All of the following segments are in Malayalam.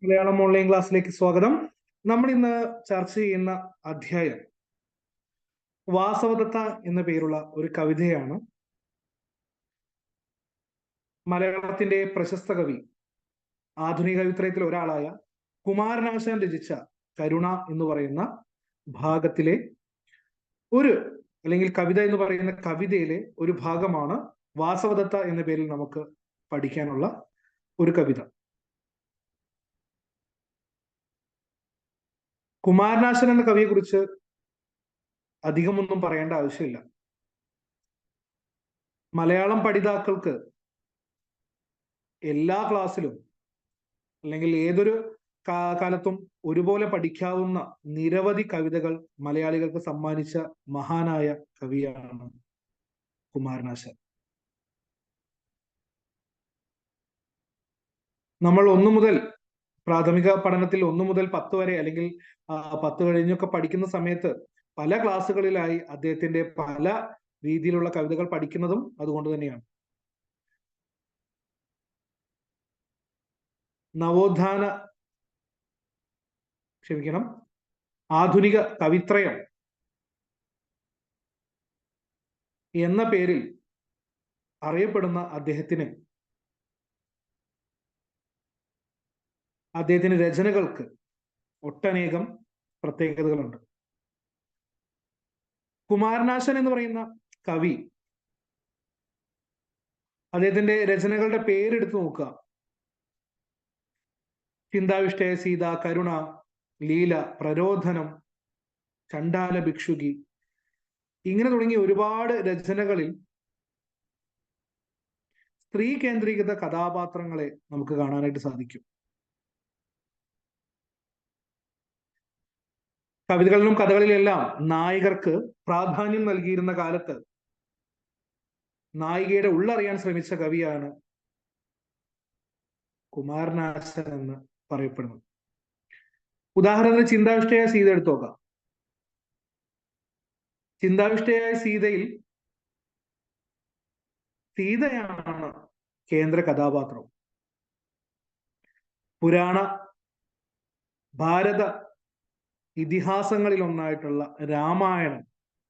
മലയാളം ഓൺലൈൻ ക്ലാസ്സിലേക്ക് സ്വാഗതം. നമ്മൾ ഇന്ന് ചർച്ച ചെയ്യുന്ന അധ്യായം വാസവദത്ത എന്ന പേരുള്ള ഒരു കവിതയാണ്. മലയാളത്തിന്റെ പ്രശസ്ത കവി, ആധുനിക കവിത്രയത്തിൽ ഒരാളായ കുമാരനാശാൻ രചിച്ച കരുണ എന്ന് പറയുന്ന ഭാഗത്തിലെ ഒരു അല്ലെങ്കിൽ കവിത എന്ന് പറയുന്ന കവിതയിലെ ഒരു ഭാഗമാണ് വാസവദത്ത എന്ന പേരിൽ നമുക്ക് പഠിക്കാനുള്ള ഒരു കവിത. കുമാരനാശൻ എന്ന കവിയെ കുറിച്ച് അധികമൊന്നും പറയേണ്ട ആവശ്യമില്ല. മലയാളം പഠിതാക്കൾക്ക് എല്ലാ ക്ലാസ്സിലും അല്ലെങ്കിൽ ഏതൊരു കാലത്തും ഒരുപോലെ പഠിക്കാവുന്ന നിരവധി കവിതകൾ മലയാളികൾക്ക് സമ്മാനിച്ച മഹാനായ കവിയാണ് കുമാരനാശാൻ. നമ്മൾ പ്രാഥമിക പഠനത്തിൽ 1 മുതൽ 10 വരെ അല്ലെങ്കിൽ 10 കഴിഞ്ഞൊക്കെ പഠിക്കുന്ന സമയത്ത് പല ക്ലാസ്സുകളിലായി അദ്ദേഹത്തിന്റെ പല രീതിയിലുള്ള കവിതകൾ പഠിക്കുന്നതും അതുകൊണ്ട് തന്നെയാണ്. ആധുനിക കവിത്രയം എന്ന പേരിൽ അറിയപ്പെടുന്ന അദ്ദേഹത്തിന് രചനകൾക്ക് ഒട്ടനേകം പ്രത്യേകതകളുണ്ട്. കുമാരനാശൻ എന്ന് പറയുന്ന കവി, അദ്ദേഹത്തിന്റെ രചനകളുടെ പേരെടുത്ത് നോക്കുക: ചിന്താവിഷ്ടയ സീത, കരുണ, ലീല, പ്രരോധനം, ചണ്ഡാല ഭിക്ഷുകി, ഇങ്ങനെ തുടങ്ങിയ ഒരുപാട് രചനകളിൽ സ്ത്രീ കേന്ദ്രീകൃത കഥാപാത്രങ്ങളെ നമുക്ക് കാണാനായിട്ട് സാധിക്കും. കവിതകളിലും കഥകളിലെല്ലാം നായികർക്ക് പ്രാധാന്യം നൽകിയിരുന്ന കാലത്ത് നായികയുടെ ഉള്ളറിയാൻ ശ്രമിച്ച കവിയാണ് കുമാരനാശൻ എന്ന് പറയപ്പെടുന്നത്. ഉദാഹരണത്തിന് ചിന്താവിഷ്ടയായ സീത എടുത്തു നോക്കാം. ചിന്താവിഷ്ടയായ സീതയിൽ സീതയാണ് കേന്ദ്ര കഥാപാത്രം. പുരാണ ഭാരത ഇതിഹാസങ്ങളിൽ ഒന്നായിട്ടുള്ള രാമായണം,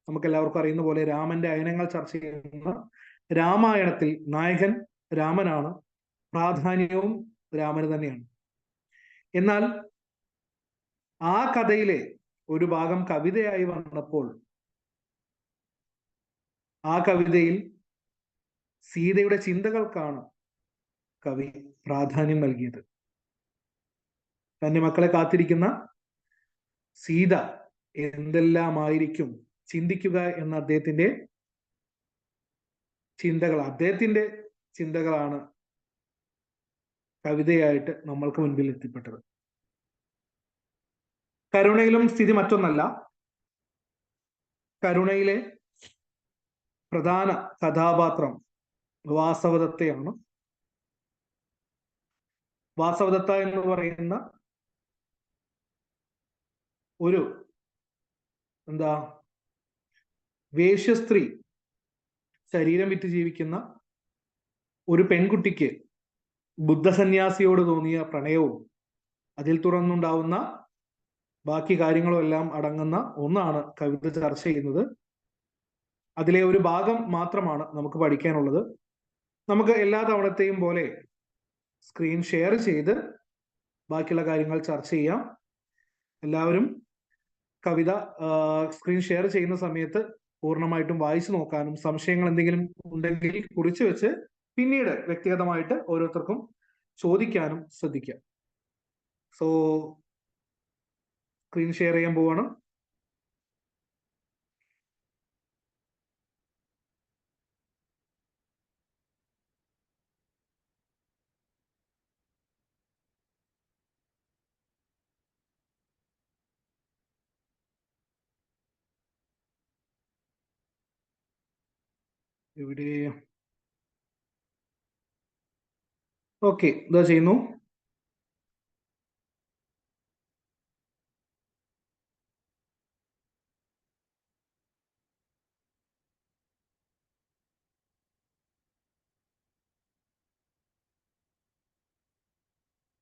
നമുക്ക് എല്ലാവർക്കും അറിയുന്ന പോലെ രാമന്റെ അയനങ്ങൾ ചർച്ച ചെയ്യുന്ന രാമായണത്തിൽ നായകൻ രാമനാണ്, പ്രാധാന്യവും രാമന് തന്നെയാണ്. എന്നാൽ ആ കഥയിലെ ഒരു ഭാഗം കവിതയായി വന്നപ്പോൾ ആ കവിതയിൽ സീതയുടെ ചിന്തകൾക്കാണ് കവി പ്രാധാന്യം നൽകിയത്. തന്റെ മക്കളെ കാത്തിരിക്കുന്ന സീത എന്തെല്ലാമായിരിക്കും ചിന്തിക്കുക എന്ന അദ്ദേഹത്തിന്റെ ചിന്തകളാണ് കവിതയായിട്ട് നമ്മൾക്ക് മുൻപിൽ എത്തിപ്പെട്ടത്. കരുണയിലും സ്ഥിതി മറ്റൊന്നല്ല. കരുണയിലെ പ്രധാന കഥാപാത്രം വാസവദത്തയാണ്. വാസവദത്ത എന്ന് പറയുന്ന ഒരു വേശ്യസ്ത്രീ, ശരീരം വിറ്റ് ജീവിക്കുന്ന ഒരു പെൺകുട്ടിക്ക് ബുദ്ധസന്യാസിയോട് തോന്നിയ പ്രണയവും അതിൽ തുറന്നുണ്ടാവുന്ന ബാക്കി കാര്യങ്ങളും എല്ലാം അടങ്ങുന്ന ഒന്നാണ് കവിത ചർച്ച ചെയ്യുന്നത്. അതിലെ ഒരു ഭാഗം മാത്രമാണ് നമുക്ക് പഠിക്കാനുള്ളത്. നമുക്ക് എല്ലാ തവണത്തെയും പോലെ സ്ക്രീൻ ഷെയർ ചെയ്ത് ബാക്കിയുള്ള കാര്യങ്ങൾ ചർച്ച ചെയ്യാം. എല്ലാവരും കവിത സ്ക്രീൻ ഷെയർ ചെയ്യുന്ന സമയത്ത് പൂർണ്ണമായിട്ടും വായിച്ചു നോക്കാനും സംശയങ്ങൾ എന്തെങ്കിലും ഉണ്ടെങ്കിൽ കുറിച്ച് വെച്ച് പിന്നീട് വ്യക്തിഗതമായിട്ട് ഓരോരുത്തർക്കും ചോദിക്കാനും ശ്രദ്ധിക്കുക. സോ സ്ക്രീൻ ഷെയർ ചെയ്യാൻ പോവാണ്. ഇവിടെ ഓക്കെ, ഇതാ ചെയ്യുന്നു.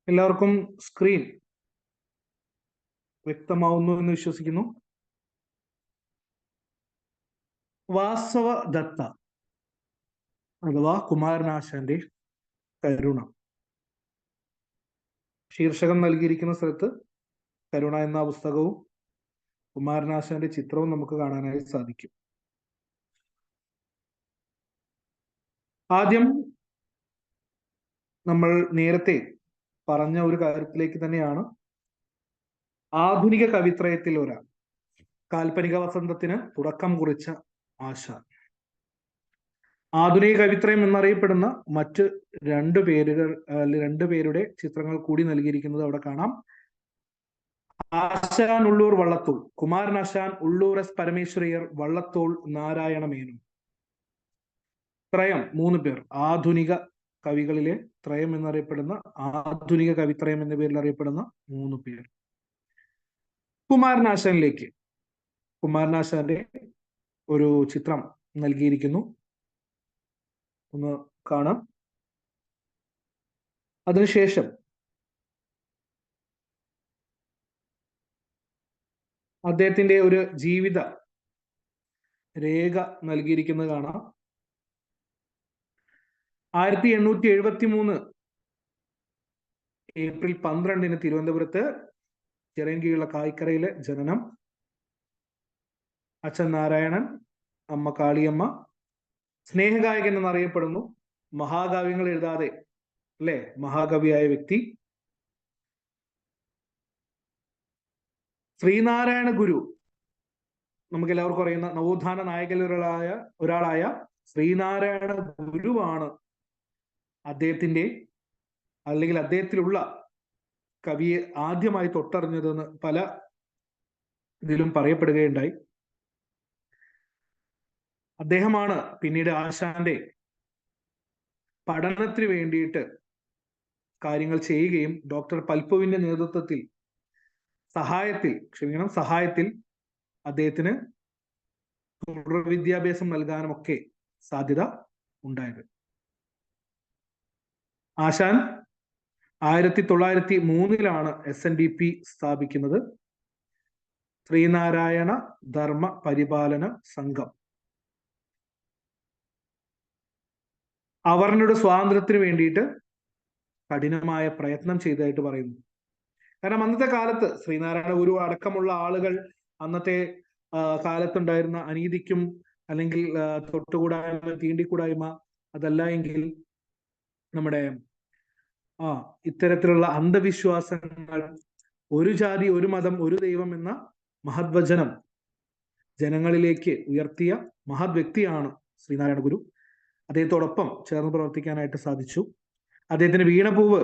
എല്ലാവർക്കും സ്ക്രീൻ വ്യക്തമാവുന്നു എന്ന് വിശ്വസിക്കുന്നു. വാസവ ദത്ത അഥവാ കുമാരനാശാന്റെ കരുണ. ശീർഷകം നൽകിയിരിക്കുന്ന സ്ഥലത്ത് കരുണ എന്ന പുസ്തകവും കുമാരനാശാന്റെ ചിത്രവും നമുക്ക് കാണാനായി സാധിക്കും. ആദ്യം നമ്മൾ നേരത്തെ പറഞ്ഞ ഒരു കാര്യത്തിലേക്ക് തന്നെയാണ് ആധുനിക കവിത്രയത്തിൽ ഒരാൾ, കാൽപ്പനിക വസന്തത്തിന് തുടക്കം കുറിച്ച ആശാൻ. ആധുനിക കവിത്രയം എന്നറിയപ്പെടുന്ന മറ്റ് രണ്ടു പേരുടെ ചിത്രങ്ങൾ കൂടി നൽകിയിരിക്കുന്നത് അവിടെ കാണാം. ആശാൻ ഉള്ളൂർ വള്ളത്തോൾ, കുമാരനാശാൻ ഉള്ളൂർ എസ് പരമേശ്വരയ്യർ, വള്ളത്തോൾ നാരായണ മേനോൻ. ത്രയം 3 പേർ, ആധുനിക കവികളിലെ ത്രയം എന്നറിയപ്പെടുന്ന, ആധുനിക കവിത്രയം എന്ന പേരിൽ അറിയപ്പെടുന്ന 3 പേർ. കുമാരനാശാനിലേക്ക്, കുമാരനാശാന്റെ ഒരു ചിത്രം നൽകിയിരിക്കുന്നു, ഒന്ന് കാണാം. അതിനുശേഷം അദ്ദേഹത്തിന്റെ ഒരു ജീവിത രേഖ നൽകിയിരിക്കുന്നത് കാണാം. 1873 ഏപ്രിൽ 12 തിരുവനന്തപുരത്ത് ചിറയൻകീഴുള്ള കായ്ക്കരയിലെ ജനനം. അച്ഛൻ നാരായണൻ, അമ്മ കാളിയമ്മ. സ്നേഹഗായകൻ എന്നറിയപ്പെടുന്നു. മഹാകാവ്യങ്ങൾ എഴുതാതെ അല്ലെ മഹാകവിയായ വ്യക്തി. ശ്രീനാരായണ ഗുരു, നമുക്ക് എല്ലാവർക്കും അറിയുന്ന നവോത്ഥാന നായകരിൽ ഒരാളായ ശ്രീനാരായണ ഗുരുവാണ് അദ്ദേഹത്തിന്റെ അല്ലെങ്കിൽ അദ്ദേഹത്തിലുള്ള കവിയെ ആദ്യമായി തൊട്ടറിഞ്ഞതെന്ന് പല ഇതിലും പറയപ്പെടുകയുണ്ടായി. അദ്ദേഹമാണ് പിന്നീട് ആശാന്റെ പഠനത്തിന് വേണ്ടിയിട്ട് കാര്യങ്ങൾ ചെയ്യുകയും ഡോക്ടർ പൽപ്പുവിന്റെ നേതൃത്വത്തിൽ സഹായത്തിൽ അദ്ദേഹത്തിന് തുടർ വിദ്യാഭ്യാസം നൽകാനും ഒക്കെ സാധ്യത ഉണ്ടായത്. ആശാൻ 1903 SNDP സ്ഥാപിക്കുന്നത്, ശ്രീനാരായണ ധർമ്മ പരിപാലന സംഘം. അവർണരുടെ സ്വാതന്ത്ര്യത്തിന് വേണ്ടിയിട്ട് കഠിനമായ പ്രയത്നം ചെയ്തതായിട്ട് പറയുന്നു. കാരണം അന്നത്തെ കാലത്ത് ശ്രീനാരായണ ഗുരു അടക്കമുള്ള ആളുകൾ അന്നത്തെ കാലത്തുണ്ടായിരുന്ന അനീതിക്കും അല്ലെങ്കിൽ തൊട്ടുകൂടായ്മ, തീണ്ടിക്കൂടായ്മ, അതല്ല എങ്കിൽ നമ്മുടെ ഇത്തരത്തിലുള്ള അന്ധവിശ്വാസങ്ങൾ, ഒരു ജാതി ഒരു മതം ഒരു ദൈവം എന്ന മഹത്വചനം ജനങ്ങളിലേക്ക് ഉയർത്തിയ മഹത് വ്യക്തിയാണ് ശ്രീനാരായണ ഗുരു. അദ്ദേഹത്തോടൊപ്പം ചേർന്ന് പ്രവർത്തിക്കാനായിട്ട് സാധിച്ചു. അദ്ദേഹത്തിന് വീണപൂവ്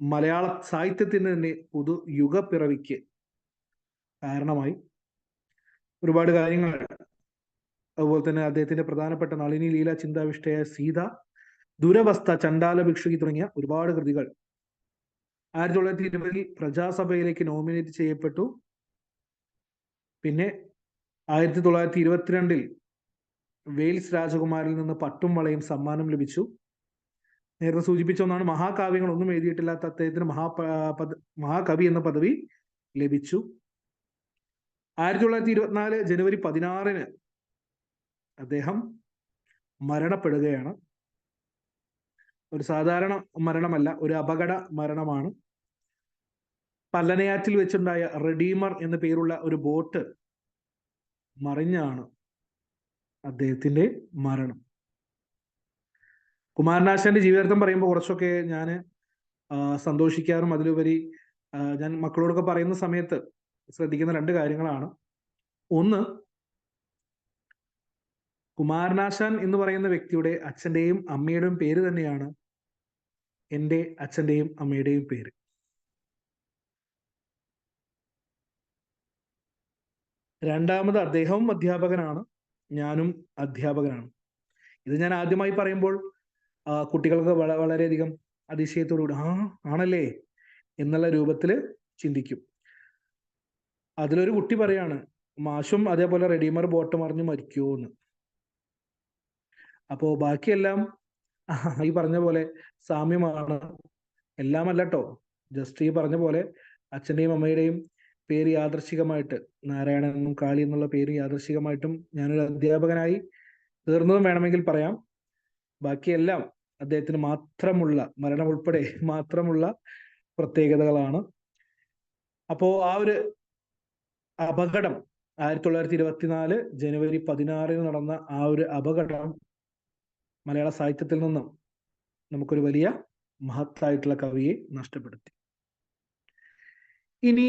മലയാള സാഹിത്യത്തിന് തന്നെ പുതു യുഗപ്പിറവിക്ക് കാരണമായി. ഒരുപാട് കാര്യങ്ങൾ, അതുപോലെ തന്നെ അദ്ദേഹത്തിന്റെ പ്രധാനപ്പെട്ട നളിനി ലീല, ചിന്താവിഷ്ടയ സീത, ദുരവസ്ഥ, ചണ്ടാല ഭിക്ഷുകി തുടങ്ങിയ ഒരുപാട് കൃതികൾ 1920 പ്രജാസഭയിലേക്ക് നോമിനേറ്റ് ചെയ്യപ്പെട്ടു. പിന്നെ 1922 വെയിൽസ് രാജകുമാരിൽ നിന്ന് പട്ടും വളയും സമ്മാനം ലഭിച്ചു. നേരത്തെ സൂചിപ്പിച്ച ഒന്നാണ്, മഹാകാവ്യങ്ങൾ ഒന്നും എഴുതിയിട്ടില്ലാത്ത അദ്ദേഹത്തിന് മഹാകവി എന്ന പദവി ലഭിച്ചു. 1924 ജനുവരി 16 അദ്ദേഹം മരണപ്പെടുകയാണ്. ഒരു സാധാരണ മരണമല്ല, ഒരു അപകട മരണമാണ്. പല്ലനയാറ്റിൽ വെച്ചുണ്ടായ റെഡീമർ എന്ന പേരുള്ള ഒരു ബോട്ട് മറിഞ്ഞാണ് അദ്ദേഹത്തിന്റെ മരണം. കുമാരനാശാന്റെ ജീവിതം പറയുമ്പോൾ കുറച്ചൊക്കെ ഞാൻ സന്തോഷിക്കാറും അതിലുപരി ഞാൻ മക്കളോടൊക്കെ പറയുന്ന സമയത്ത് ശ്രദ്ധിക്കുന്ന 2 കാര്യങ്ങളാണ്. ഒന്ന്, കുമാരനാശാൻ എന്ന് പറയുന്ന വ്യക്തിയുടെ അച്ഛന്റെയും അമ്മയുടെയും പേര് തന്നെയാണ് എൻ്റെ അച്ഛന്റെയും അമ്മയുടെയും പേര്. രണ്ടാമത്, അദ്ദേഹവും അധ്യാപകനാണ്, ഞാനും അധ്യാപകനാണ്. ഇത് ഞാൻ ആദ്യമായി പറയുമ്പോൾ കുട്ടികൾക്ക് വളരെയധികം അതിശയത്തോടുകൂടി ആണല്ലേ എന്നുള്ള രൂപത്തിൽ ചിന്തിക്കും. അതിലൊരു കുട്ടി പറയാണ്, മാഷും അതേപോലെ റെഡീമർ ബോട്ട് മറിഞ്ഞ് മരിക്കുമോ എന്ന്. അപ്പോ ബാക്കിയെല്ലാം ഈ പറഞ്ഞ പോലെ സാമ്യമാണ്. എല്ലാം അല്ലട്ടോ, ജസ്റ്റ് ഈ പറഞ്ഞ പോലെ അച്ഛൻ്റെയും അമ്മയുടെയും പേര് യാദൃശികമായിട്ട്, നാരായണൻ എന്നും കാളി എന്നുള്ള പേര് യാദൃശികമായിട്ടും ഞാനൊരു അധ്യാപകനായി തീർന്നതും വേണമെങ്കിൽ പറയാം. ബാക്കിയെല്ലാം അദ്ദേഹത്തിന് മാത്രമുള്ള, മരണം ഉൾപ്പെടെ മാത്രമുള്ള പ്രത്യേകതകളാണ്. അപ്പോ ആ ഒരു അപകടം 1924 ജനുവരി 16 നടന്ന ആ ഒരു അപകടം മലയാള സാഹിത്യത്തിൽ നിന്നും നമുക്കൊരു വലിയ മഹത്തായിട്ടുള്ള കവിയെ നഷ്ടപ്പെടുത്തി. ഇനി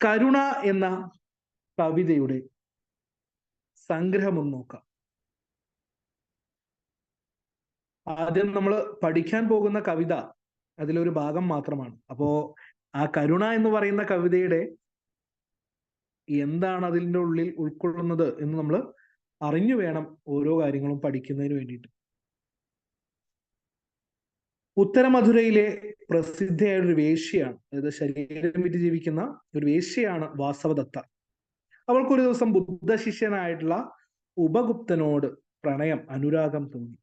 കരുണ എന്ന കവിതയുടെ സംഗ്രഹം ഒന്ന് നോക്കാം. ആദ്യം നമ്മൾ പഠിക്കാൻ പോകുന്ന കവിത അതിലൊരു ഭാഗം മാത്രമാണ്. അപ്പോ ആ കരുണ എന്ന് പറയുന്ന കവിതയുടെ എന്താണ് അതിൻ്റെ ഉള്ളിൽ ഉൾക്കൊള്ളുന്നത് എന്ന് നമ്മൾ അറിഞ്ഞു വേണം ഓരോ കാര്യങ്ങളും പഠിക്കുന്നതിന് വേണ്ടിയിട്ട്. ഉത്തരമധുരയിലെ പ്രസിദ്ധയായ ഒരു വേശ്യയാണ്, അതായത് ശരീരം വിറ്റ് ജീവിക്കുന്ന ഒരു വേശ്യയാണ് വാസവദത്ത. അവൾക്കൊരു ദിവസം ബുദ്ധശിഷ്യനായിട്ടുള്ള ഉപഗുപ്തനോട് പ്രണയം, അനുരാഗം തോന്നി.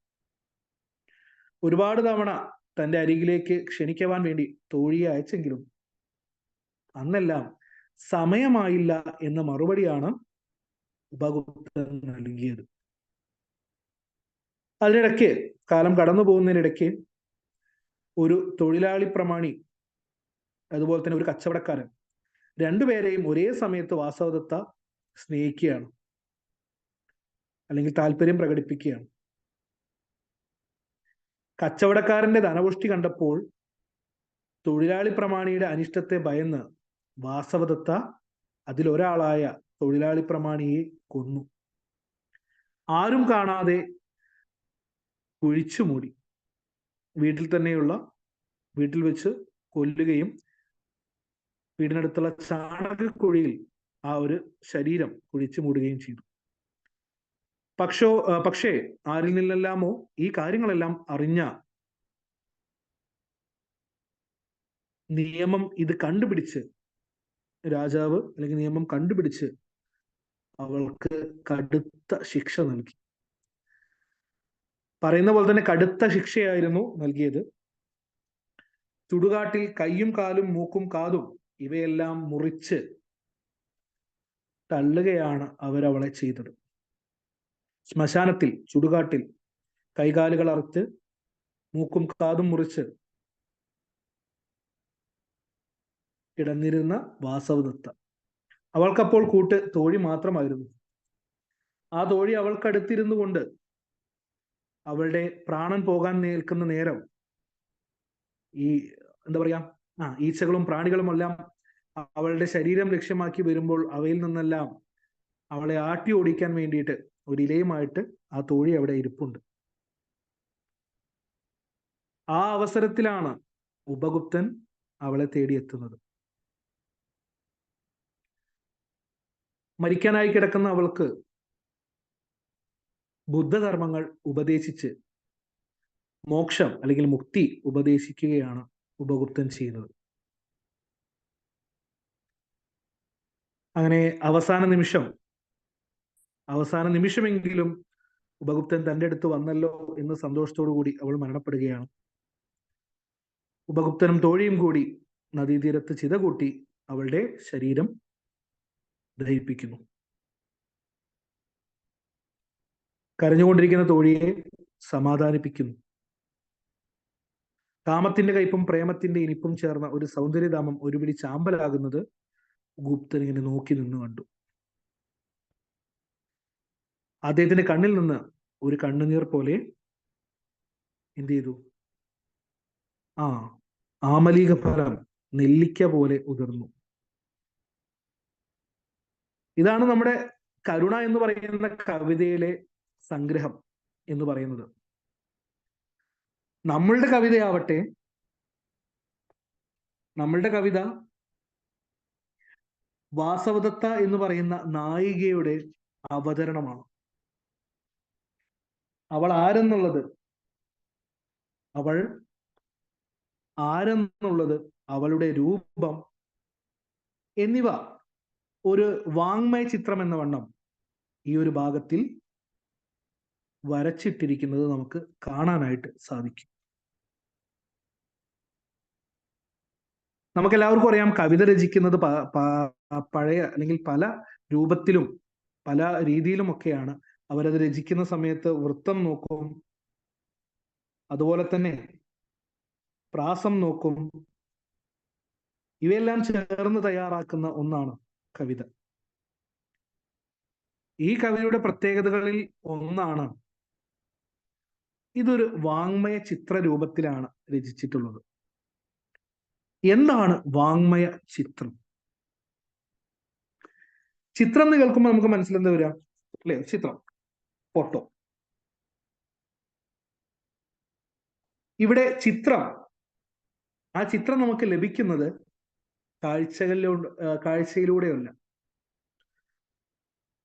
ഒരുപാട് തവണ തന്റെ അരികിലേക്ക് ക്ഷണിക്കുവാൻ വേണ്ടി തോഴിയെ അയച്ചെങ്കിലും അന്നെല്ലാം സമയമായില്ല എന്ന മറുപടിയാണ് ഉപഗുപ്തൻ നൽകിയത്. അതിനിടയ്ക്ക്, കാലം കടന്നു പോകുന്നതിനിടയ്ക്ക്, ഒരു തൊഴിലാളി പ്രമാണി അതുപോലെ തന്നെ ഒരു കച്ചവടക്കാരൻ, രണ്ടുപേരെയും ഒരേ സമയത്ത് വാസവദത്ത സ്നേഹിക്കുകയാണ്, അല്ലെങ്കിൽ താല്പര്യം പ്രകടിപ്പിക്കുകയാണ്. കച്ചവടക്കാരന്റെ ധനപുഷ്ടി കണ്ടപ്പോൾ തൊഴിലാളി പ്രമാണിയുടെ അനിഷ്ടത്തെ ഭയന്ന് വാസവദത്ത അതിലൊരാളായ തൊഴിലാളി പ്രമാണിയെ കൊന്നു. ആരും കാണാതെ കുഴിച്ചു മൂടി, വീട്ടിൽ വെച്ച് കൊല്ലുകയും വീടിനടുത്തുള്ള ചാണകക്കുഴിയിൽ ആ ഒരു ശരീരം കുഴിച്ചു മൂടുകയും ചെയ്തു. പക്ഷേ ആരിൽ നിന്നെല്ലാമോ ഈ കാര്യങ്ങളെല്ലാം അറിഞ്ഞ നിയമം ഇത് കണ്ടുപിടിച്ച്, രാജാവ് അല്ലെങ്കിൽ നിയമം കണ്ടുപിടിച്ച് അവൾക്ക് കടുത്ത ശിക്ഷ നൽകി. പറയുന്ന പോലെ തന്നെ കടുത്ത ശിക്ഷയായിരുന്നു നൽകിയത്. ചുടുകാട്ടിൽ കയ്യും കാലും മൂക്കും കാതും ഇവയെല്ലാം മുറിച്ച് തള്ളുകയാണ് അവരവളെ ചെയ്തത്. ശ്മശാനത്തിൽ, ചുടുകാട്ടിൽ കൈകാലുകൾ അറുത്ത് മൂക്കും കാതും മുറിച്ച് കിടന്നിരുന്ന വാസവദത്ത, അവൾക്കപ്പോൾ കൂട്ട് തോഴി മാത്രമായിരുന്നു. ആ തോഴി അവൾക്കടുത്തിരുന്നു കൊണ്ട് അവളുടെ പ്രാണൻ പോകാൻ നിൽക്കുന്ന നേരം ഈ എന്താ പറയാ, ഈച്ചകളും പ്രാണികളും എല്ലാം അവളുടെ ശരീരം ലക്ഷ്യമാക്കി വരുമ്പോൾ അവയിൽ നിന്നെല്ലാം അവളെ ആട്ടി ഓടിക്കാൻ വേണ്ടിയിട്ട് ഒരു ഇലയുമായിട്ട് ആ തോഴി അവിടെ ഇരിപ്പുണ്ട്. ആ അവസരത്തിലാണ് ഉപഗുപ്തൻ അവളെ തേടിയെത്തുന്നത്. മരിക്കാനായി കിടക്കുന്ന അവൾക്ക് ബുദ്ധധർമ്മങ്ങൾ ഉപദേശിച്ച് മോക്ഷം അല്ലെങ്കിൽ മുക്തി ഉപദേശിക്കുകയാണ് ഉപഗുപ്തൻ ചെയ്യുന്നത്. അങ്ങനെ അവസാന നിമിഷമെങ്കിലും ഉപഗുപ്തൻ തൻ്റെ അടുത്ത് വന്നല്ലോ എന്ന് സന്തോഷത്തോടു കൂടി അവൾ മരണപ്പെടുകയാണ്. ഉപഗുപ്തനും തോഴിയും കൂടി നദീതീരത്ത് ചിത കൂട്ടി അവളുടെ ശരീരം ദഹിപ്പിക്കുന്നു. കരഞ്ഞുകൊണ്ടിരിക്കുന്ന തോഴിയെ സമാധാനിപ്പിക്കുന്നു. കാമത്തിന്റെ കയ്പും പ്രേമത്തിന്റെ ഇനിപ്പും ചേർന്ന ഒരു സൗന്ദര്യധാമം ഒരു പിടി ചാമ്പലാകുന്നത് ഗുപ്തൻ ഇങ്ങനെ നോക്കി നിന്ന് കണ്ടു. അദ്ദേഹത്തിന്റെ കണ്ണിൽ നിന്ന് ഒരു കണ്ണുനീർ പോലെ എന്ത് ചെയ്തു? ആമലീക ഫലം നെല്ലിക്ക പോലെ ഉതിർന്നു. ഇതാണ് നമ്മുടെ കരുണ എന്ന് പറയുന്ന കവിതയിലെ സംഗ്രഹം എന്ന് പറയുന്നത്. നമ്മളുടെ കവിതയാവട്ടെ, നമ്മളുടെ കവിത വാസവദത്ത എന്ന് പറയുന്ന നായികയുടെ അവതരണമാണ്. അവൾ ആരെന്നുള്ളത്, അവളുടെ രൂപം എന്നിവ ഒരു വാങ്മയ ചിത്രം എന്ന വണ്ണം ഈ ഒരു ഭാഗത്തിൽ വരച്ചിട്ടിരിക്കുന്നത് നമുക്ക് കാണാനായിട്ട് സാധിക്കും. നമുക്കെല്ലാവർക്കും അറിയാം, കവിത രചിക്കുന്നത് പഴയ അല്ലെങ്കിൽ പല രൂപത്തിലും പല രീതിയിലുമൊക്കെയാണ്. അവരത് രചിക്കുന്ന സമയത്ത് വൃത്തം നോക്കും, അതുപോലെ തന്നെ പ്രാസം നോക്കും. ഇവയെല്ലാം ചേർന്ന് തയ്യാറാക്കുന്ന ഒന്നാണ് കവിത. ഈ കവിതയുടെ പ്രത്യേകതകളിൽ ഒന്നാണ്, ഇതൊരു വാങ്മയ ചിത്ര രൂപത്തിലാണ് രചിച്ചിട്ടുള്ളത്. എന്താണ് വാങ്മയ ചിത്രം? ചിത്രം എന്ന് കേൾക്കുമ്പോൾ നമുക്ക് മനസ്സിലെന്താ വരിക? അല്ലെ, ചിത്രം, ഫോട്ടോ. ഇവിടെ ചിത്രം, ആ ചിത്രം നമുക്ക് ലഭിക്കുന്നത് കാഴ്ചയിലൂടെയല്ല.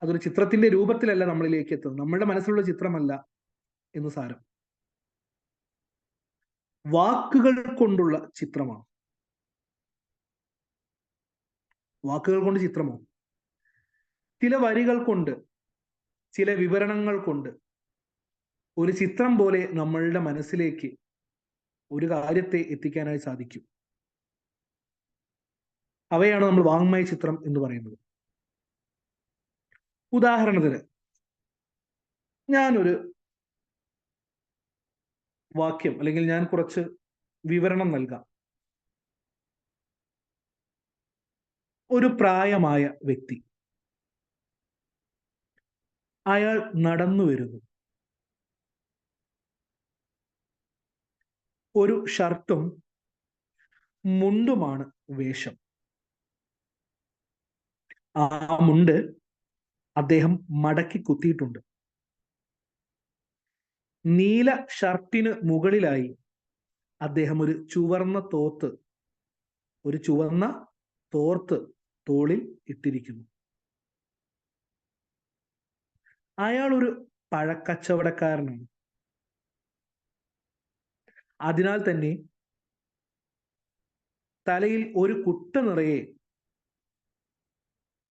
അതൊരു ചിത്രത്തിന്റെ രൂപത്തിലല്ല നമ്മളിലേക്ക് എത്തുന്നത്. നമ്മളുടെ മനസ്സിലുള്ള ചിത്രമല്ല എന്ന് സാരം. വാക്കുകൾ കൊണ്ടുള്ള ചിത്രമാണ്. വാക്കുകൾ കൊണ്ട് ചിത്രമോ? ചില വരികൾ കൊണ്ട്, ചില വിവരണങ്ങൾ കൊണ്ട് ഒരു ചിത്രം പോലെ നമ്മളുടെ മനസ്സിലേക്ക് ഒരു കാര്യത്തെ എത്തിക്കാനായി സാധിക്കും. അവയാണ് നമ്മൾ വാങ്മയ ചിത്രം എന്ന് പറയുന്നത്. ഉദാഹരണത്തിന് ഞാനൊരു വാക്യം അല്ലെങ്കിൽ ഞാൻ കുറച്ച് വിവരണം നൽകാം. ഒരു പ്രായമായ വ്യക്തി, അയാൾ നടന്നു വരുന്നു. ഒരു ഷർട്ടും മുണ്ടുമാണ് വേഷം. ആ മുണ്ട് അദ്ദേഹം മടക്കി കുത്തിയിട്ടുണ്ട്. നീല ഷർട്ടിന് മുകളിലായി അദ്ദേഹം ഒരു ചുവന്ന തോർത്ത് തോളിൽ ഇട്ടിരിക്കുന്നു. അയാൾ ഒരു പഴക്കച്ചവടക്കാരനാണ്. അതിനാൽ തന്നെ തലയിൽ ഒരു കുട്ട നിറയെ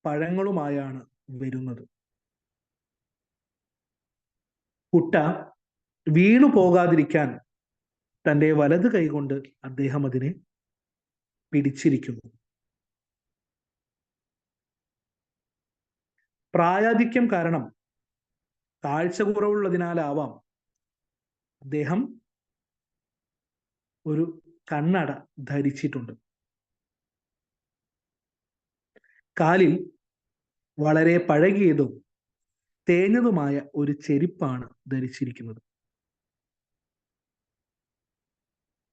പഴങ്ങളുമായാണ് വരുന്നത്. കുട്ട വീണു പോകാതിരിക്കാൻ തന്റെ വലത് കൈകൊണ്ട് അദ്ദേഹം അതിനെ പിടിച്ചിരിക്കുന്നു. പ്രായാധിക്യം കാരണം, കാഴ്ച കുറവുള്ളതിനാലാവാം, അദ്ദേഹം ഒരു കണ്ണട ധരിച്ചിട്ടുണ്ട്. കാലിൽ വളരെ പഴകിയതും തേഞ്ഞതുമായ ഒരു ചെരുപ്പാണ് ധരിച്ചിരിക്കുന്നത്.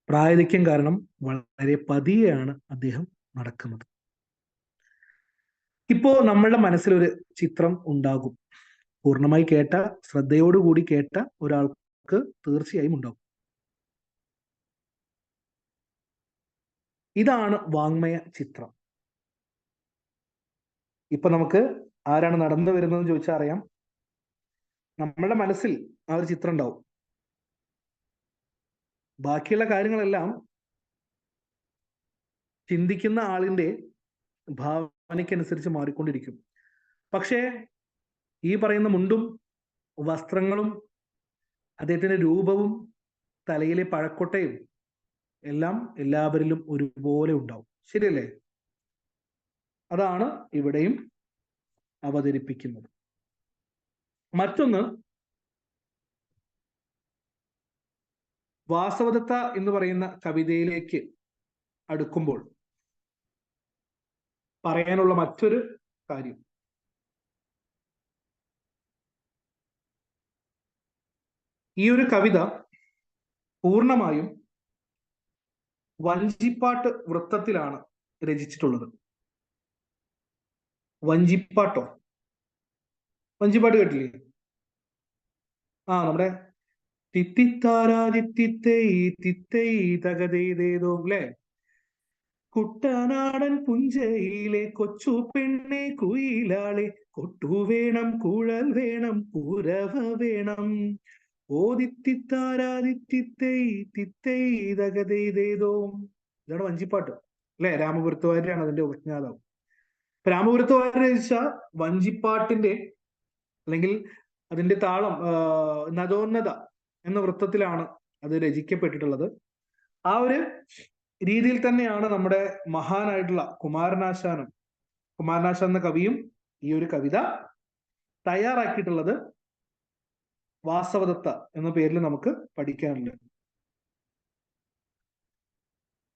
പ്രായാധിക്യം കാരണം വളരെ പതിയെയാണ് അദ്ദേഹം നടക്കുന്നത്. ഇപ്പോ നമ്മളുടെ മനസ്സിലൊരു ചിത്രം ഉണ്ടാകും. പൂർണ്ണമായി കേട്ട, ശ്രദ്ധയോടുകൂടി കേട്ട ഒരാൾക്ക് തീർച്ചയായും ഉണ്ടാകും. ഇതാണ് വാങ്മയ ചിത്രം. ഇപ്പൊ നമുക്ക് ആരാണ് നടന്നു വരുന്നതെന്ന് ചോദിച്ചാൽ അറിയാം. നമ്മളുടെ മനസ്സിൽ ആ ഒരു ചിത്രം ഉണ്ടാവും. ബാക്കിയുള്ള കാര്യങ്ങളെല്ലാം ചിന്തിക്കുന്ന ആളിന്റെ ഭാവനയ്ക്കനുസരിച്ച് മാറിക്കൊണ്ടിരിക്കും. പക്ഷേ ഈ പറയുന്ന മുണ്ടും വസ്ത്രങ്ങളും അദ്ദേഹത്തിന്റെ രൂപവും തലയിലെ പഴക്കൊട്ടയും എല്ലാം എല്ലാവരിലും ഒരുപോലെ ഉണ്ടാവും. ശരിയല്ലേ? അതാണ് ഇവിടെയും അവതരിപ്പിക്കുന്നത്. മറ്റൊന്ന്, വാസവദത്ത എന്ന് പറയുന്ന കവിതയിലേക്ക് അടുക്കുമ്പോൾ പറയാനുള്ള മറ്റൊരു കാര്യം, ഈ ഒരു കവിത പൂർണ്ണമായും വഞ്ചിപ്പാട്ട് വൃത്തത്തിലാണ് രചിച്ചിട്ടുള്ളത്. വഞ്ചിപ്പാട്ടോ? വഞ്ചിപ്പാട്ട് കേട്ടില്ലേ? നമ്മുടെ തിത്തിത്താരാതിത്തിത്തൈ അല്ലെ? കുട്ടനാടൻ പുഞ്ചയിലെ കൊച്ചു പെണ്ണെ കുയിലാളെ, കൊട്ടു വേണം, കുഴൽ വേണം, കുരവ വേണം, ഓദിത്തിത്താരാതിത്തിത്തൈ ഇതാണ് വഞ്ചിപ്പാട്ട് അല്ലെ? രാമപുരത്തുവാരിയാണ് അതിന്റെ ഉപജ്ഞാതാവ്. രാമപുരത്തുവാരി രചിച്ച വഞ്ചിപ്പാട്ടിന്റെ അല്ലെങ്കിൽ അതിന്റെ താളം നദോന്നത എന്ന വൃത്തത്തിലാണ് അത് രചിക്കപ്പെട്ടിട്ടുള്ളത്. ആ ഒരു രീതിയിൽ തന്നെയാണ് നമ്മുടെ മഹാനായിട്ടുള്ള കുമാരനാശാൻ എന്ന കവിയും ഈ ഒരു കവിത തയ്യാറാക്കിയിട്ടുള്ളത്. വാസവദത്ത എന്ന പേരിൽ നമുക്ക് പഠിക്കാനുണ്ട്.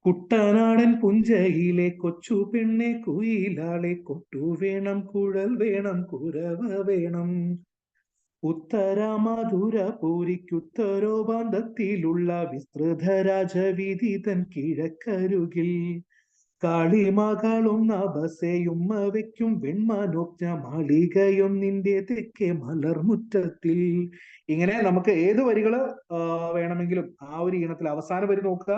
കുട്ടനാടൻ പുഞ്ചയിലെ കൊച്ചു പെണ്ണെ കുയിലാളെ കൊട്ടു വേണം, കുഴൽ വേണം, കുരവ വേണം. ഉത്തര മധുര പൂരിക്കുത്തരോപാന്തത്തിലുള്ള വിസ്തൃത രാജവീതി തൻ കിഴക്കരുകിൽ കാളിമകളും നഭസയുമ്മ വയ്ക്കും വെൺമാനോജ്ഞ മാളികയും നിന്റെ തെക്കേ മലർമുറ്റത്തിൽ. ഇങ്ങനെ നമുക്ക് ഏത് വരികള് വേണമെങ്കിലും ആ ഒരു ഈണത്തിൽ അവസാന വരി നോക്കുക.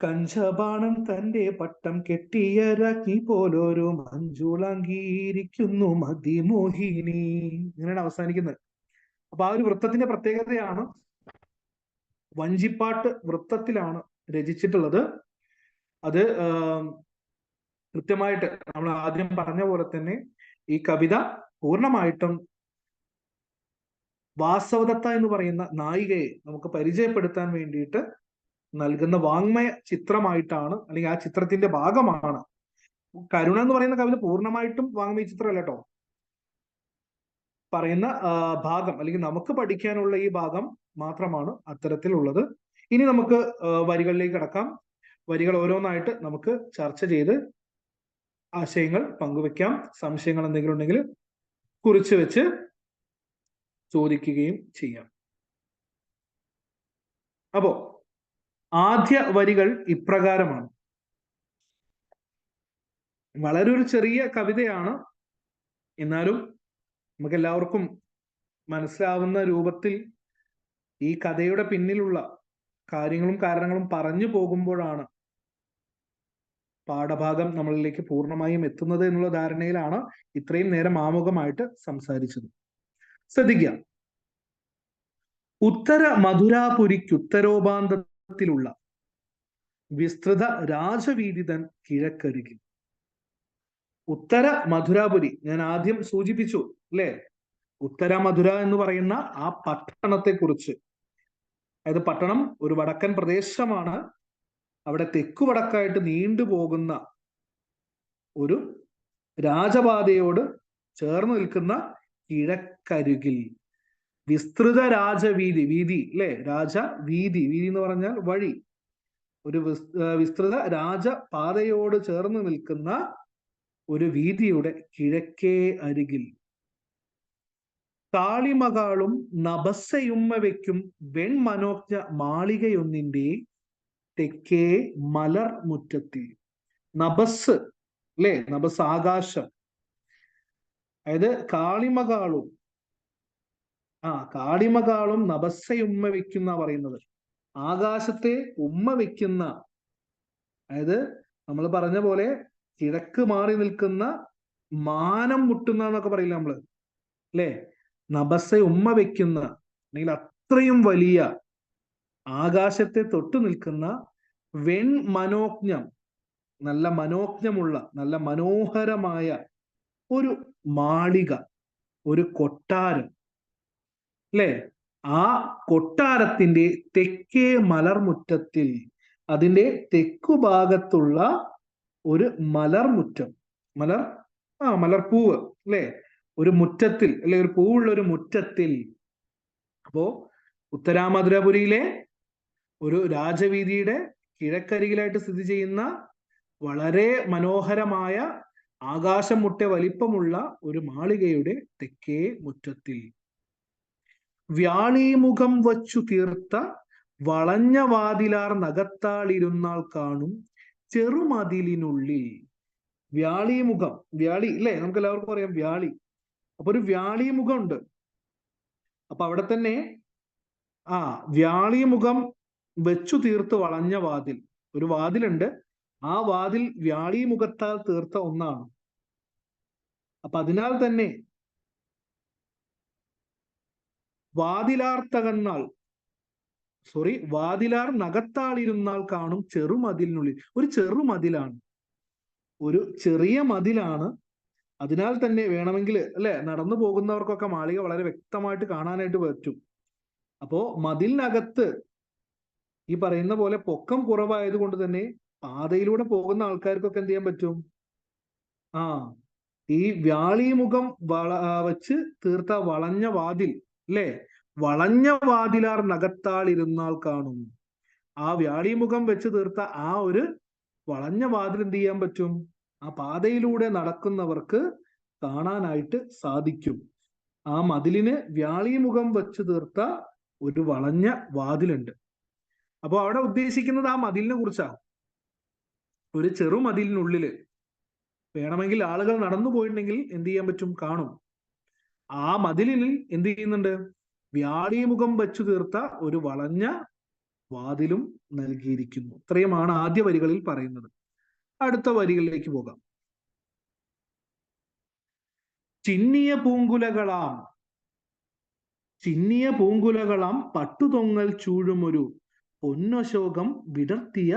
കഞ്ചബാണം തന്റെ പട്ടം കെട്ടിയ രാജ്ഞി പോലൊരു മഞ്ജുളാങ്കിയിരിക്കുന്നു മതിമോഹിനി. ഇങ്ങനെയാണ് അവസാനിക്കുന്നത്. അപ്പൊ ആ ഒരു വൃത്തത്തിന്റെ പ്രത്യേകതയാണ് വഞ്ചിപ്പാട്ട് വൃത്തത്തിലാണ് രചിച്ചിട്ടുള്ളത്. അത് കൃത്യമായിട്ട് നമ്മൾ ആദ്യം പറഞ്ഞ പോലെ തന്നെ ഈ കവിത പൂർണ്ണമായിട്ടും വാസവദത്ത എന്ന് പറയുന്ന നായികയെ നമുക്ക് പരിചയപ്പെടുത്താൻ വേണ്ടിയിട്ട് നൽകുന്ന വാങ്മയ ചിത്രമായിട്ടാണ്, അല്ലെങ്കിൽ ആ ചിത്രത്തിന്റെ ഭാഗമാണ്. കരുണ എന്ന് പറയുന്ന കവിത പൂർണ്ണമായിട്ടും വാങ്മയ ചിത്രമല്ല കേട്ടോ. പറയുന്ന ഭാഗം അല്ലെങ്കിൽ നമുക്ക് പഠിക്കാനുള്ള ഈ ഭാഗം മാത്രമാണ് അത്തരത്തിലുള്ളത്. ഇനി നമുക്ക് വരികളിലേക്ക് കടക്കാം. വരികൾ ഓരോന്നായിട്ട് നമുക്ക് ചർച്ച ചെയ്ത് ആശയങ്ങൾ പങ്കുവെക്കാം. സംശയങ്ങൾ എന്തെങ്കിലും ഉണ്ടെങ്കിൽ കുറിച്ച് വെച്ച് ചോദിക്കുകയും ചെയ്യാം. അപ്പോ ആദ്യ വരികൾ ഇപ്രകാരമാണ്. വളരെ ഒരു ചെറിയ കവിതയാണ്, എന്നാലും നമുക്ക് എല്ലാവർക്കും മനസ്സിലാവുന്ന രൂപത്തിൽ ഈ കഥയുടെ പിന്നിലുള്ള കാര്യങ്ങളും കാരണങ്ങളും പറഞ്ഞു പോകുമ്പോഴാണ് പാഠഭാഗം നമ്മളിലേക്ക് പൂർണ്ണമായും എത്തുന്നത് എന്നുള്ള ധാരണയിലാണ് ഇത്രയും നേരം ആമുഖമായിട്ട് സംസാരിച്ചത്. ശ്രദ്ധിക്കുക. ഉത്തര മധുരാപുരിക്കുത്തരോപാന്തത്തിലുള്ള വിസ്തൃത രാജവീതിതൻ കിഴക്കരുകിൽ. ഉത്തര മധുരാപുരി ഞാൻ ആദ്യം സൂചിപ്പിച്ചു അല്ലെ? ഉത്തര മധുര എന്ന് പറയുന്ന ആ പട്ടണത്തെ കുറിച്ച്. അതായത് പട്ടണം ഒരു വടക്കൻ പ്രദേശമാണ്. അവിടെ തെക്കുവടക്കായിട്ട് നീണ്ടുപോകുന്ന ഒരു രാജപാതയോട് ചേർന്ന് നിൽക്കുന്ന കിഴക്കരുകിൽ വിസ്തൃത രാജവീതി. വീതി അല്ലെ? രാജവീതി. വീതി എന്ന് പറഞ്ഞാൽ വഴി. ഒരു വിസ്തൃത രാജപാതയോട് ചേർന്ന് നിൽക്കുന്ന ഒരു വീതിയുടെ കിഴക്കേ അരികിൽ കാളിമകാളും നഭസയുമ്മ വയ്ക്കും വെൺമനോജ്ഞ മാളികയൊന്നിന്റെ തെക്കേ മലർ മുറ്റത്തിൽ. നഭസ് അല്ലെ? നഭസ് ആകാശം. അതായത് കാളിമകാളും നഭസയുമ്മ വയ്ക്കുന്ന പറയുന്നത് ആകാശത്തെ ഉമ്മ വയ്ക്കുന്ന, അതായത് നമ്മൾ പറഞ്ഞ പോലെ കിഴക്ക് മാറി നിൽക്കുന്ന മാനം മുട്ടുന്ന എന്നൊക്കെ പറയില്ല നമ്മള് അല്ലെ? നഭസ ഉമ്മ വയ്ക്കുന്ന, അല്ലെങ്കിൽ അത്രയും വലിയ ആകാശത്തെ തൊട്ടു നിൽക്കുന്ന വെൺമനോജ്ഞം, നല്ല മനോജ്ഞമുള്ള നല്ല മനോഹരമായ ഒരു മാളിക, ഒരു കൊട്ടാരം അല്ലെ? ആ കൊട്ടാരത്തിന്റെ തെക്കേ മലർമുറ്റത്തിൽ, അതിന്റെ തെക്കുഭാഗത്തുള്ള ഒരു മലർമുറ്റം, മലർപ്പൂവ് അല്ലെ? ഒരു മുറ്റത്തിൽ അല്ലെ? ഒരു പൂവുള്ള ഒരു മുറ്റത്തിൽ. അപ്പോ ഉത്തരാമധുരപുരിയിലെ ഒരു രാജവീതിയുടെ കിഴക്കരികിലായിട്ട് സ്ഥിതി ചെയ്യുന്ന വളരെ മനോഹരമായ ആകാശം മുട്ടെ വലിപ്പമുള്ള ഒരു മാളികയുടെ തെക്കേ മുറ്റത്തിൽ വ്യാളീമുഖം വച്ചു തീർത്ത വളഞ്ഞ വാതിലാർ നഗത്താളിരുന്നാൾ കാണും ചെറുമതിലിനുള്ളിൽ. വ്യാളീമുഖം, വ്യാളി ഇല്ലേ? നമുക്ക് എല്ലാവർക്കും അറിയാം വ്യാളി. അപ്പൊ ഒരു വ്യാളീമുഖം ഉണ്ട്. അപ്പൊ അവിടെ തന്നെ വ്യാളീമുഖം വെച്ചു തീർത്ത് വളഞ്ഞ വാതിൽ, ഒരു വാതിലുണ്ട്. ആ വാതിൽ വ്യാളീമുഖത്താൽ തീർത്ത ഒന്നാണ്. അപ്പൊ അതിനാൽ തന്നെ വാതിലാർ നഗത്താളിരുന്നാൾ കാണും ചെറുമതിലിനുള്ളിൽ. ഒരു ചെറുമതിലാണ്, ഒരു ചെറിയ മതിലാണ്. അതിനാൽ തന്നെ വേണമെങ്കിൽ അല്ലെ നടന്നു പോകുന്നവർക്കൊക്കെ മാളിക വളരെ വ്യക്തമായിട്ട് കാണാനായിട്ട് പറ്റും. അപ്പോ മതിലിനകത്ത് ഈ പറയുന്ന പോലെ പൊക്കം കുറവായത് കൊണ്ട് തന്നെ പാതയിലൂടെ പോകുന്ന ആൾക്കാർക്കൊക്കെ എന്ത് ചെയ്യാൻ പറ്റും? ആ ഈ വ്യാളിമുഖം വെച്ച് തീർത്ത വളഞ്ഞ വാതിൽ അല്ലേ? വളഞ്ഞ വാതിലാർ നഗത്താൽ ഇരുന്നാൾ കാണും. ആ വ്യാളിമുഖം വെച്ച് തീർത്ത ആ ഒരു വളഞ്ഞ വാതിൽ എന്ത് ചെയ്യാൻ പറ്റും? ആ പാതയിലൂടെ നടക്കുന്നവർക്ക് കാണാനായിട്ട് സാധിക്കും. ആ മതിലിന് വ്യാളിമുഖം വെച്ച് തീർത്ത ഒരു വളഞ്ഞ വാതിലുണ്ട്. അപ്പൊ അവിടെ ഉദ്ദേശിക്കുന്നത് ആ മതിലിനെ കുറിച്ചാണ്. ഒരു ചെറുമതിലിനുള്ളില് വേണമെങ്കിൽ ആളുകൾ നടന്നു പോയിട്ടുണ്ടെങ്കിൽ എന്ത് ചെയ്യാൻ പറ്റും? കാണും. ആ മതിലിൽ എന്ത് ചെയ്യുന്നുണ്ട്? വ്യാളിമുഖം വെച്ചു തീർത്ത ഒരു വളഞ്ഞ വാതിലും നൽകിയിരിക്കുന്നു. ഇത്രയുമാണ് ആദ്യ വരികളിൽ പറയുന്നത്. അടുത്ത വരികളിലേക്ക് പോകാം. ചിന്നിയ പൂങ്കുലകളാം പട്ടുതൊങ്ങൽ ചൂഴുമൊരു പൊന്നശോകം വിടർത്തിയ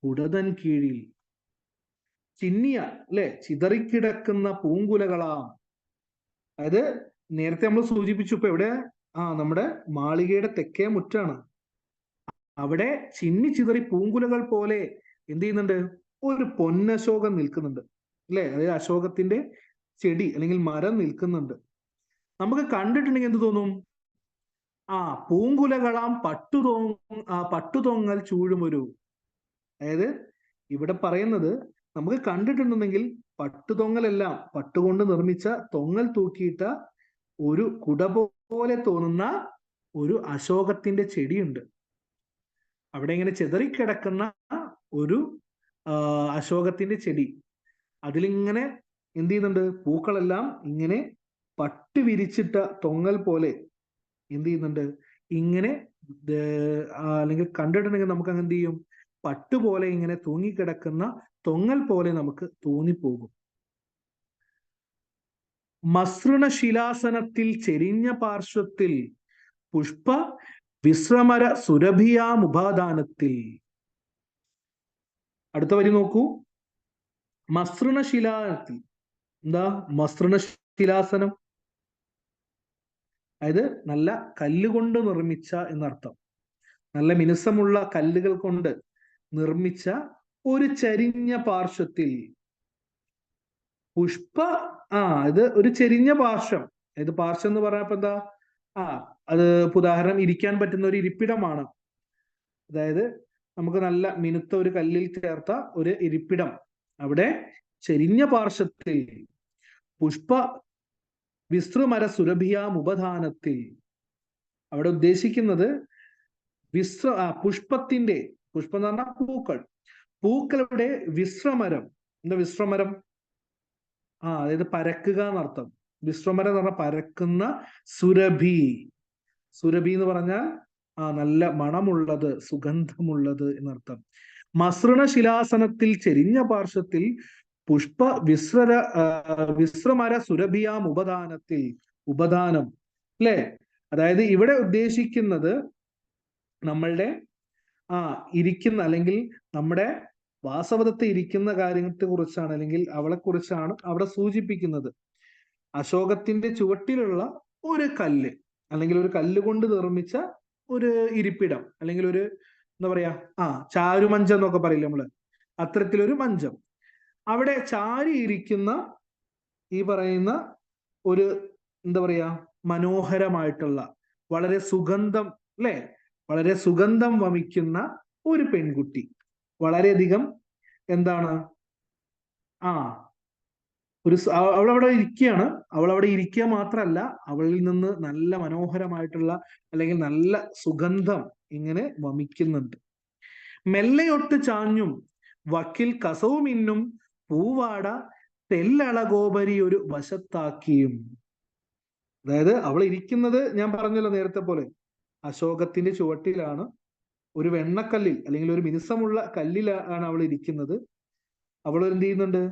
കുടതൻ കീഴിൽ. ചിന്നിയ അല്ലെ, ചിതറിക്കിടക്കുന്ന പൂങ്കുലകളാം. അതായത് നേരത്തെ നമ്മൾ സൂചിപ്പിച്ചു, ഇപ്പൊ എവിടെ? നമ്മുടെ മാളികയുടെ തെക്കേ മുറ്റാണ്. അവിടെ ചിന്നി ചിതറി പൂങ്കുലകൾ പോലെ എന്ത് ചെയ്യുന്നുണ്ട്? ഒരു പൊന്നശോകം നിൽക്കുന്നുണ്ട് അല്ലെ? അതായത് അശോകത്തിന്റെ ചെടി അല്ലെങ്കിൽ മരം നിൽക്കുന്നുണ്ട്. നമുക്ക് കണ്ടിട്ടുണ്ടെങ്കിൽ എന്ത് തോന്നും? പൂങ്കുലകളാം പട്ടുതൊങ്ങൽ ചൂഴുമൊരു. അതായത് ഇവിടെ പറയുന്നത്, നമുക്ക് കണ്ടിട്ടുണ്ടെങ്കിൽ പട്ടുതൊങ്ങലെല്ലാം പട്ടുകൊണ്ട് നിർമ്മിച്ച തൊങ്ങൽ തൂക്കിയിട്ട ഒരു കുട പോലെ തോന്നുന്ന ഒരു അശോകത്തിന്റെ ചെടിയുണ്ട്. അവിടെ ഇങ്ങനെ ചെതറിക്കിടക്കുന്ന ഒരു അശോകത്തിന്റെ ചെടി. അതിലിങ്ങനെ എന്ത് ചെയ്യുന്നുണ്ട്? പൂക്കളെല്ലാം ഇങ്ങനെ പട്ട് വിരിച്ചിട്ട തൊങ്ങൽ പോലെ എന്ത് ചെയ്യുന്നുണ്ട്? ഇങ്ങനെ അല്ലെങ്കിൽ കണ്ടിട്ടുണ്ടെങ്കിൽ നമുക്ക് അങ്ങനെ എന്ത് ചെയ്യും? പട്ടുപോലെ ഇങ്ങനെ തൂങ്ങിക്കിടക്കുന്ന തൊങ്ങൽ പോലെ നമുക്ക് തോന്നിപ്പോകും. മസൃണശിലാസനത്തിൽ ചെരിഞ്ഞ പാർശ്വത്തിൽ പുഷ്പ വിശ്രമര സുരഭിയാമുപാദാനത്തിൽ. അടുത്ത വരി നോക്കൂ. മസൃണശിലാസനത്തിൽ. എന്താ മസൃണശിലാസനം? അതായത് നല്ല കല്ലുകൊണ്ട് നിർമ്മിച്ച എന്നർത്ഥം. നല്ല മിനുസമുള്ള കല്ലുകൾ കൊണ്ട് നിർമ്മിച്ച ഒരു ചരിഞ്ഞ പാർശ്വത്തിൽ പുഷ്പ ഇത് ഒരു ചെരിഞ്ഞ പാർശ്വം. ഇത് പാർശ്വം എന്ന് പറഞ്ഞപ്പോ എന്താ? അത് ഉദാഹരണം ഇരിക്കാൻ പറ്റുന്ന ഒരു ഇരിപ്പിടമാണ്. അതായത് നമുക്ക് നല്ല മിനുത്ത ഒരു കല്ലിൽ ചേർത്ത ഒരു ഇരിപ്പിടം. അവിടെ ചെരിഞ്ഞ പാർശ്വത്തിൽ പുഷ്പ വിശ്രമര സുരഭിയാമുപദാനത്തിൽ. അവിടെ ഉദ്ദേശിക്കുന്നത് പുഷ്പത്തിന്റെ, പുഷ്പം എന്ന് പറഞ്ഞാൽ പൂക്കളുടെ വിശ്രമരം. എന്താ വിശ്രമരം? അതായത് പരക്കുക എന്നർത്ഥം. വിശ്രമരം എന്ന് പറഞ്ഞാൽ പരക്കുന്ന. സുരഭി എന്ന് പറഞ്ഞാൽ നല്ല മണമുള്ളത്, സുഗന്ധമുള്ളത് എന്നർത്ഥം. മസൃണശിലാസനത്തിൽ ചെരിഞ്ഞ പാർശ്വത്തിൽ പുഷ്പ വിശ്രമര സുരഭിയാം ഉപദാനത്തിൽ. ഉപദാനം അല്ലെ? അതായത് ഇവിടെ ഉദ്ദേശിക്കുന്നത് നമ്മളുടെ ഇരിക്കുന്ന അല്ലെങ്കിൽ നമ്മുടെ വാസവദത്തെ ഇരിക്കുന്ന കാര്യത്തെ കുറിച്ചാണ്, അല്ലെങ്കിൽ അവളെ കുറിച്ചാണ് അവിടെ സൂചിപ്പിക്കുന്നത്. അശോകത്തിന്റെ ചുവട്ടിലുള്ള ഒരു കല്ല്, അല്ലെങ്കിൽ ഒരു കല്ലുകൊണ്ട് നിർമ്മിച്ച ഒരു ഇരിപ്പിടം, അല്ലെങ്കിൽ ഒരു എന്താ പറയാ ചാരുമഞ്ചം എന്നൊക്കെ പറയില്ല നമ്മള്, അത്തരത്തിലൊരു മഞ്ചം. അവിടെ ചാരി ഇരിക്കുന്ന ഈ പറയുന്ന ഒരു എന്താ പറയാ മനോഹരമായിട്ടുള്ള വളരെ സുഗന്ധം അല്ലെ, വളരെ സുഗന്ധം വമിക്കുന്ന ഒരു പെൺകുട്ടി. വളരെയധികം എന്താണ് അവളവിടെ ഇരിക്കുകയാണ്. അവളവിടെ ഇരിക്കുക മാത്രമല്ല, അവളിൽ നിന്ന് നല്ല മനോഹരമായിട്ടുള്ള അല്ലെങ്കിൽ നല്ല സുഗന്ധം ഇങ്ങനെ വമിക്കുന്നുണ്ട്. മെല്ലയൊട്ട് ചാഞ്ഞും വക്കിൽ കസവുമിന്നും പൂവാട തെല്ലളകോപരി ഒരു വശത്താക്കിയും. അതായത് അവൾ ഇരിക്കുന്നത് ഞാൻ പറഞ്ഞല്ലോ നേരത്തെ പോലെ അശോകത്തിന്റെ ചുവട്ടിലാണ്. ഒരു വെണ്ണക്കല്ലിൽ അല്ലെങ്കിൽ ഒരു മിനുസമുള്ള കല്ലിലാണ് അവൾ ഇരിക്കുന്നത്. അവൾ എന്ത് ചെയ്യുന്നുണ്ട്?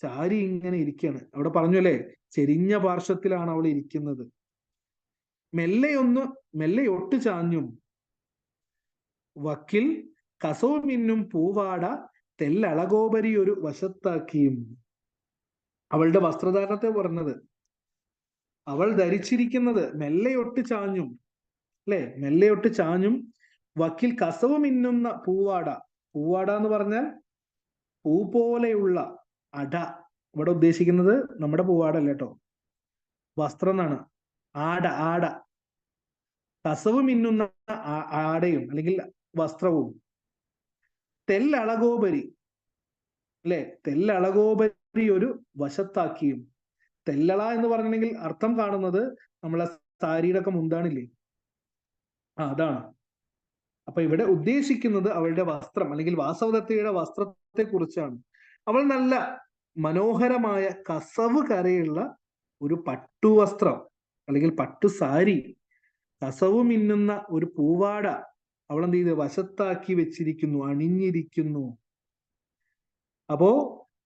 ചാരി ഇങ്ങനെ ഇരിക്കുകയാണ്. അവിടെ പറഞ്ഞു അല്ലേ, ചെരിഞ്ഞ പാർശ്വത്തിലാണ് അവൾ ഇരിക്കുന്നത്. മെല്ലെയൊട്ട് ചാഞ്ഞും വക്കിൽ കസവുമിന്നും പൂവാട തെല്ലളകോപരി ഒരു വശത്താക്കിയും. അവളുടെ വസ്ത്രധാരണത്തെ പറഞ്ഞത്. അവൾ ധരിച്ചിരിക്കുന്നത് മെല്ലെയൊട്ട് ചാഞ്ഞും അല്ലെ, മെല്ലെയൊട്ട് ചാഞ്ഞും വക്കിൽ കസവ് മിന്നുന്ന പൂവാട. പൂവാട എന്ന് പറഞ്ഞാൽ പൂ പോലെയുള്ള അട. ഇവിടെ ഉദ്ദേശിക്കുന്നത് നമ്മുടെ പൂവാട അല്ല കേട്ടോ, വസ്ത്രം എന്നാണ്. ആട, ആട, കസവ് മിന്നുന്ന ആടയും അല്ലെങ്കിൽ വസ്ത്രവും. തെല്ലളകോപരി, അല്ലെ, തെല്ലളകോപരി ഒരു വശത്താക്കിയും. തെല്ലള എന്ന് പറഞ്ഞിട്ടുണ്ടെങ്കിൽ അർത്ഥം കാണുന്നത് നമ്മളെ സാരിയുടെ ഒക്കെ മുന്താണില്ലേ, അതാണ്. അപ്പൊ ഇവിടെ ഉദ്ദേശിക്കുന്നത് അവളുടെ വസ്ത്രം അല്ലെങ്കിൽ വാസവദത്തയുടെ വസ്ത്രത്തെ കുറിച്ചാണ്. അവൾ നല്ല മനോഹരമായ കസവ് കരയുള്ള ഒരു പട്ടുവസ്ത്രം അല്ലെങ്കിൽ പട്ടു സാരി, കസവ് മിന്നുന്ന ഒരു പൂവാട അവൾ എന്ത് ചെയ്ത് വശത്താക്കി വെച്ചിരിക്കുന്നു, അണിഞ്ഞിരിക്കുന്നു. അപ്പോ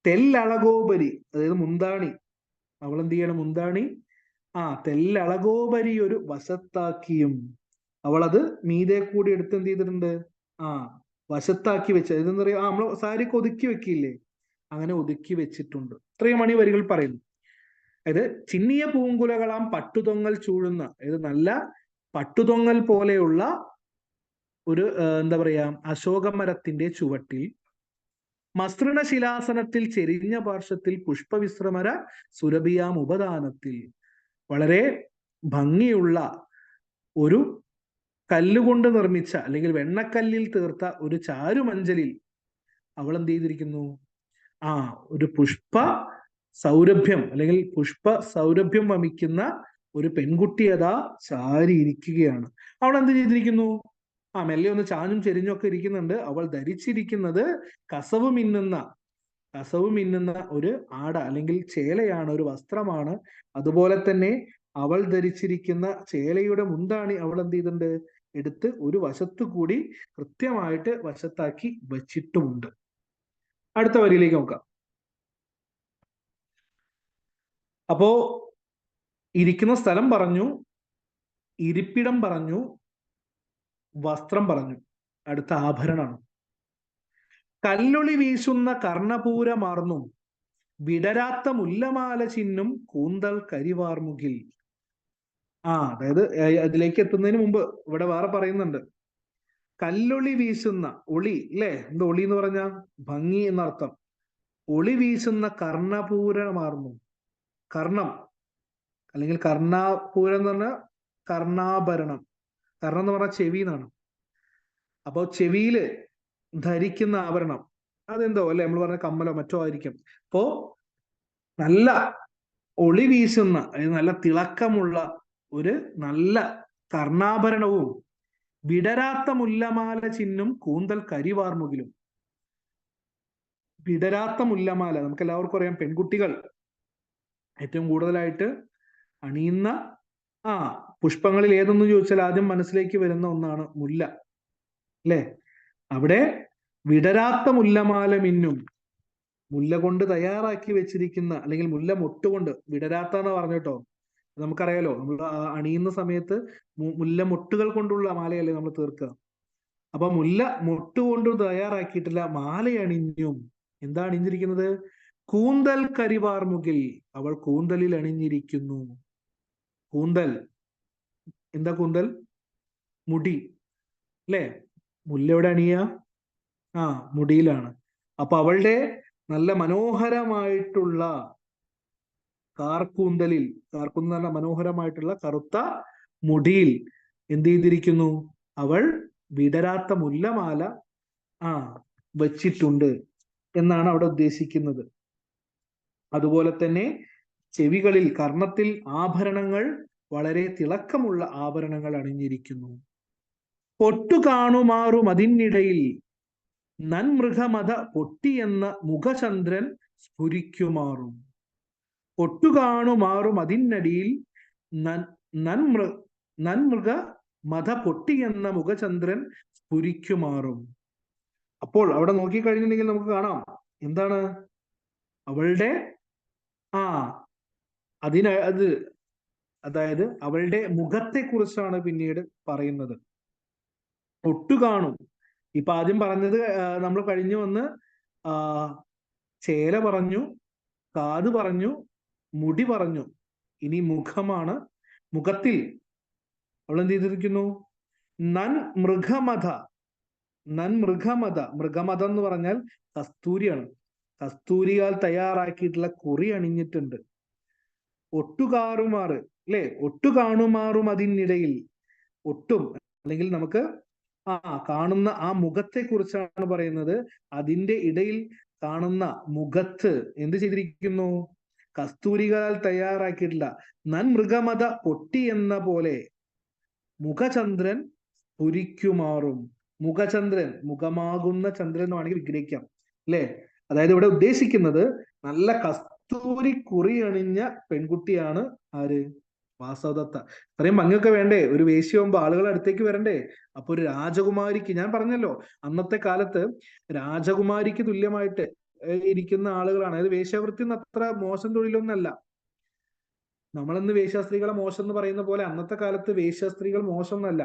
തെല്ലളകോപരി, അതായത് മുന്താണി, അവൾ എന്ത് ചെയ്യണം, മുന്താണി തെല്ലളകോപരി ഒരു വശത്താക്കിയും. അവൾ അത് മീതെ കൂടി എടുത്ത് എന്ത് ചെയ്തിട്ടുണ്ട്, വശത്താക്കി വെച്ച്. ഇതെന്താ പറയാ, നമ്മൾ സാരിക്ക് ഒതുക്കി വെക്കില്ലേ, അങ്ങനെ ഒതുക്കി വെച്ചിട്ടുണ്ട്. ഇത്രയും മണി വരികൾ പറയുന്നു. അതായത് ചിന്നിയ പൂങ്കുലകളാം പട്ടുതൊങ്ങൽ ചൂഴുന്ന, അതായത് നല്ല പട്ടുതൊങ്ങൽ പോലെയുള്ള ഒരു എന്താ പറയാ അശോകമരത്തിന്റെ ചുവട്ടിൽ, മസൃണ ശിലാസനത്തിൽ ചെരിഞ്ഞ പാർശ്വത്തിൽ പുഷ്പവിശ്രമര സുരഭിയാം ഉപദാനത്തിൽ, വളരെ ഭംഗിയുള്ള ഒരു കല്ലുകൊണ്ട് നിർമ്മിച്ച അല്ലെങ്കിൽ വെണ്ണക്കല്ലിൽ തീർത്ത ഒരു ചാരുമഞ്ചലിൽ അവൾ എന്ത് ചെയ്തിരിക്കുന്നു, ഒരു പുഷ്പ സൗരഭ്യം അല്ലെങ്കിൽ പുഷ്പ സൗരഭ്യം വമിക്കുന്ന ഒരു പെൺകുട്ടി അതാ ചാരി ഇരിക്കുകയാണ്. അവൾ എന്ത് ചെയ്തിരിക്കുന്നു, മെല്ലെ ഒന്ന് ചാഞ്ഞും ചെരിഞ്ഞൊക്കെ ഇരിക്കുന്നുണ്ട്. അവൾ ധരിച്ചിരിക്കുന്നത് കസവ് മിന്നുന്ന ഒരു ആട അല്ലെങ്കിൽ ചേലയാണ്, ഒരു വസ്ത്രമാണ്. അതുപോലെ തന്നെ അവൾ ധരിച്ചിരിക്കുന്ന ചേലയുടെ മുന്താണി അവൾ എന്ത് ചെയ്തിട്ടുണ്ട്, എടുത്ത് ഒരു വശത്തു കൂടി കൃത്യമായിട്ട് വശത്താക്കി വച്ചിട്ടുമുണ്ട്. അടുത്ത വരിയിലേക്ക് നോക്കാം. അപ്പോ ഇരിക്കുന്ന സ്ഥലം പറഞ്ഞു, ഇരിപ്പിടം പറഞ്ഞു, വസ്ത്രം പറഞ്ഞു. അടുത്ത ആഭരണമാണ്. കല്ലൊളി വീശുന്ന കർണപൂരമാർന്നും വിടരാത്ത മുല്ലമാല ചിന്നും കൂന്തൽ കരിവാർമുകിൽ. അതായത് അതിലേക്ക് എത്തുന്നതിന് മുമ്പ് ഇവിടെ വേറെ പറയുന്നുണ്ട്. കല്ലൊളി വീശുന്ന, ഒളി അല്ലെ, എന്താ ഒളി എന്ന് പറഞ്ഞ ഭംഗി എന്നർത്ഥം. ഒളി വീശുന്ന കർണപൂരമാർന്നു, കർണം അല്ലെങ്കിൽ കർണാപൂരം എന്ന് പറഞ്ഞാൽ കർണാഭരണം. കർണം എന്ന് പറഞ്ഞാൽ ചെവി എന്നാണ്. അപ്പോ ചെവിയില് ധരിക്കുന്ന ആഭരണം, അതെന്തോ അല്ലെ, നമ്മൾ പറഞ്ഞ കമ്മലോ മറ്റോ ആയിരിക്കും. അപ്പോ നല്ല ഒളി വീശുന്ന, നല്ല തിളക്കമുള്ള ഒരു നല്ല കർണാഭരണവും വിടരാത്ത മുല്ലമാല ചിഹ്നും കൂന്തൽ കരിവാർമുകിലും. വിടരാത്ത മുല്ലമാല നമുക്ക് എല്ലാവർക്കും അറിയാം, പെൺകുട്ടികൾ ഏറ്റവും കൂടുതലായിട്ട് അണിയുന്ന പുഷ്പങ്ങളിൽ ഏതെന്ന് ചോദിച്ചാൽ ആദ്യം മനസ്സിലേക്ക് വരുന്ന ഒന്നാണ് മുല്ല, അല്ലെ. അവിടെ വിടരാത്ത മുല്ലമാല മിന്നും, മുല്ല കൊണ്ട് തയ്യാറാക്കി വെച്ചിരിക്കുന്ന അല്ലെങ്കിൽ മുല്ല മൊട്ടുകൊണ്ട്, വിടരാത്ത എന്ന് പറഞ്ഞിട്ടോ, നമുക്കറിയാലോ, നമ്മൾ അണിയുന്ന സമയത്ത് മുല്ല മൊട്ടുകൾ കൊണ്ടുള്ള മാലയല്ലേ നമ്മൾ തീർക്കുക. അപ്പൊ മുല്ല മൊട്ടുകൊണ്ട് തയ്യാറാക്കിയിട്ടില്ല മാല അണിഞ്ഞും. എന്താ അണിഞ്ഞിരിക്കുന്നത്, കൂന്തൽ കരിവാർമുകിൽ, അവൾ കൂന്തലിൽ അണിഞ്ഞിരിക്കുന്നു. കൂന്തൽ, എന്താ കൂന്തൽ, മുടി അല്ലെ. മുല്ല എവിടെ അണിയ, മുടിയിലാണ്. അപ്പൊ അവളുടെ നല്ല മനോഹരമായിട്ടുള്ള കാർക്കൂന്തലിൽ, കാർക്കൂന്തൽ നല്ല മനോഹരമായിട്ടുള്ള കറുത്ത മുടിയിൽ എന്ത് ചെയ്തിരിക്കുന്നു, അവൾ വിടരാത്ത മുല്ലമാല വച്ചിട്ടുണ്ട് എന്നാണ് അവിടെ ഉദ്ദേശിക്കുന്നത്. അതുപോലെ തന്നെ ചെവികളിൽ, കർണത്തിൽ ആഭരണങ്ങൾ, വളരെ തിളക്കമുള്ള ആഭരണങ്ങൾ അണിഞ്ഞിരിക്കുന്നു. പൊട്ടു കാണുമാറും അതിനിടയിൽ നന്മൃഗമത പൊട്ടിയെന്ന മുഖചന്ദ്രൻ സ്ഫുരിക്കുമാറും. പൊട്ടുകാണുമാറും അതിനടിയിൽ നന്മൃഗ മത പൊട്ടിയെന്ന മുഖചന്ദ്രൻ സ്ഫുരിക്കുമാറും. അപ്പോൾ അവിടെ നോക്കിക്കഴിഞ്ഞിട്ടുണ്ടെങ്കിൽ നമുക്ക് കാണാം, എന്താണ് അവളുടെ അതായത് അവളുടെ മുഖത്തെ കുറിച്ചാണ് പിന്നീട് പറയുന്നത്. പൊട്ടു കാണും. ഇപ്പൊ ആദ്യം പറഞ്ഞത് നമ്മൾ കഴിഞ്ഞു വന്ന് ചേല പറഞ്ഞു, കാത് പറഞ്ഞു, മുടി പറഞ്ഞു. ഇനി മുഖമാണ്. മുഖത്തിൽ അവൾ എന്ത് ചെയ്തിരിക്കുന്നു, നൻ മൃഗമത, മൃഗമത, മൃഗമതം എന്ന് പറഞ്ഞാൽ കസ്തൂരിയാണ്. കസ്തൂരിയാൽ തയ്യാറാക്കിയിട്ടുള്ള കുറി അണിഞ്ഞിട്ടുണ്ട്. ഒട്ടുകാറുമാറ് അല്ലെ, ഒട്ടുകാണുമാറും അതിനിടയിൽ, ഒട്ടും അല്ലെങ്കിൽ നമുക്ക് കാണുന്ന ആ മുഖത്തെ കുറിച്ചാണ് പറയുന്നത്. അതിന്റെ ഇടയിൽ കാണുന്ന മുഖത്ത് എന്ത് ചെയ്തിരിക്കുന്നു? കസ്തൂരികളാൽ തയ്യാറാക്കിയിട്ടില്ല മൃഗമത പൊട്ടി എന്ന പോലെ മുഖചന്ദ്രൻ സ്ഫുരിക്കുമാറും. മുഖചന്ദ്രൻ, മുഖമാകുന്ന ചന്ദ്രൻ എന്ന് വേണമെങ്കിൽ വിഗ്രഹിക്കാം അല്ലെ. അതായത് ഇവിടെ ഉദ്ദേശിക്കുന്നത് നല്ല കസ്തൂരി കുറി അണിഞ്ഞ പെൺകുട്ടിയാണ് ആര്? വാസവദത്ത. അത്രയും ഭംഗിയൊക്കെ വേണ്ടേ ഒരു വേശ്യയാകുമ്പോ? ആളുകൾ അടുത്തേക്ക് വരണ്ടേ? അപ്പൊ ഒരു രാജകുമാരിക്ക്, ഞാൻ പറഞ്ഞല്ലോ അന്നത്തെ കാലത്ത് രാജകുമാരിക്ക് തുല്യമായിട്ട് ഇരിക്കുന്ന ആളുകളാണ്. അതായത് വേശ്യാവൃത്തി അത്ര മോശം തൊഴിലൊന്നല്ല. നമ്മളിന്ന് വേശ്യാസ്ത്രീകളെ മോശം എന്ന് പറയുന്ന പോലെ അന്നത്തെ കാലത്ത് വേശ്യാസ്ത്രീകൾ മോശം എന്നല്ല,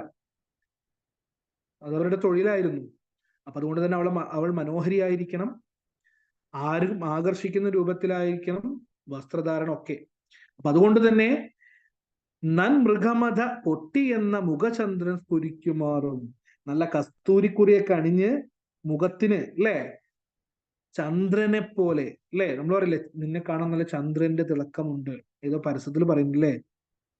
അതവരുടെ തൊഴിലായിരുന്നു. അപ്പൊ അതുകൊണ്ട് തന്നെ അവൾ മനോഹരിയായിരിക്കണം, ആരും ആകർഷിക്കുന്ന രൂപത്തിലായിരിക്കണം വസ്ത്രധാരണം ഒക്കെ. അപ്പൊ അതുകൊണ്ട് തന്നെ മൃഗമത പൊട്ടി എന്ന മുഖചന്ദ്രൻ സ്ഫുരിക്കുമാറും, നല്ല കസ്തൂരിക്കുറിയൊക്കെ അണിഞ്ഞ് മുഖത്തിന് അല്ലെ ചന്ദ്രനെ പോലെ അല്ലെ. നമ്മൾ പറയില്ലേ നിന്നെ കാണാൻ നല്ല ചന്ദ്രന്റെ തിളക്കമുണ്ട്, ഏതോ പരസ്യത്തിൽ പറയുന്നില്ലേ,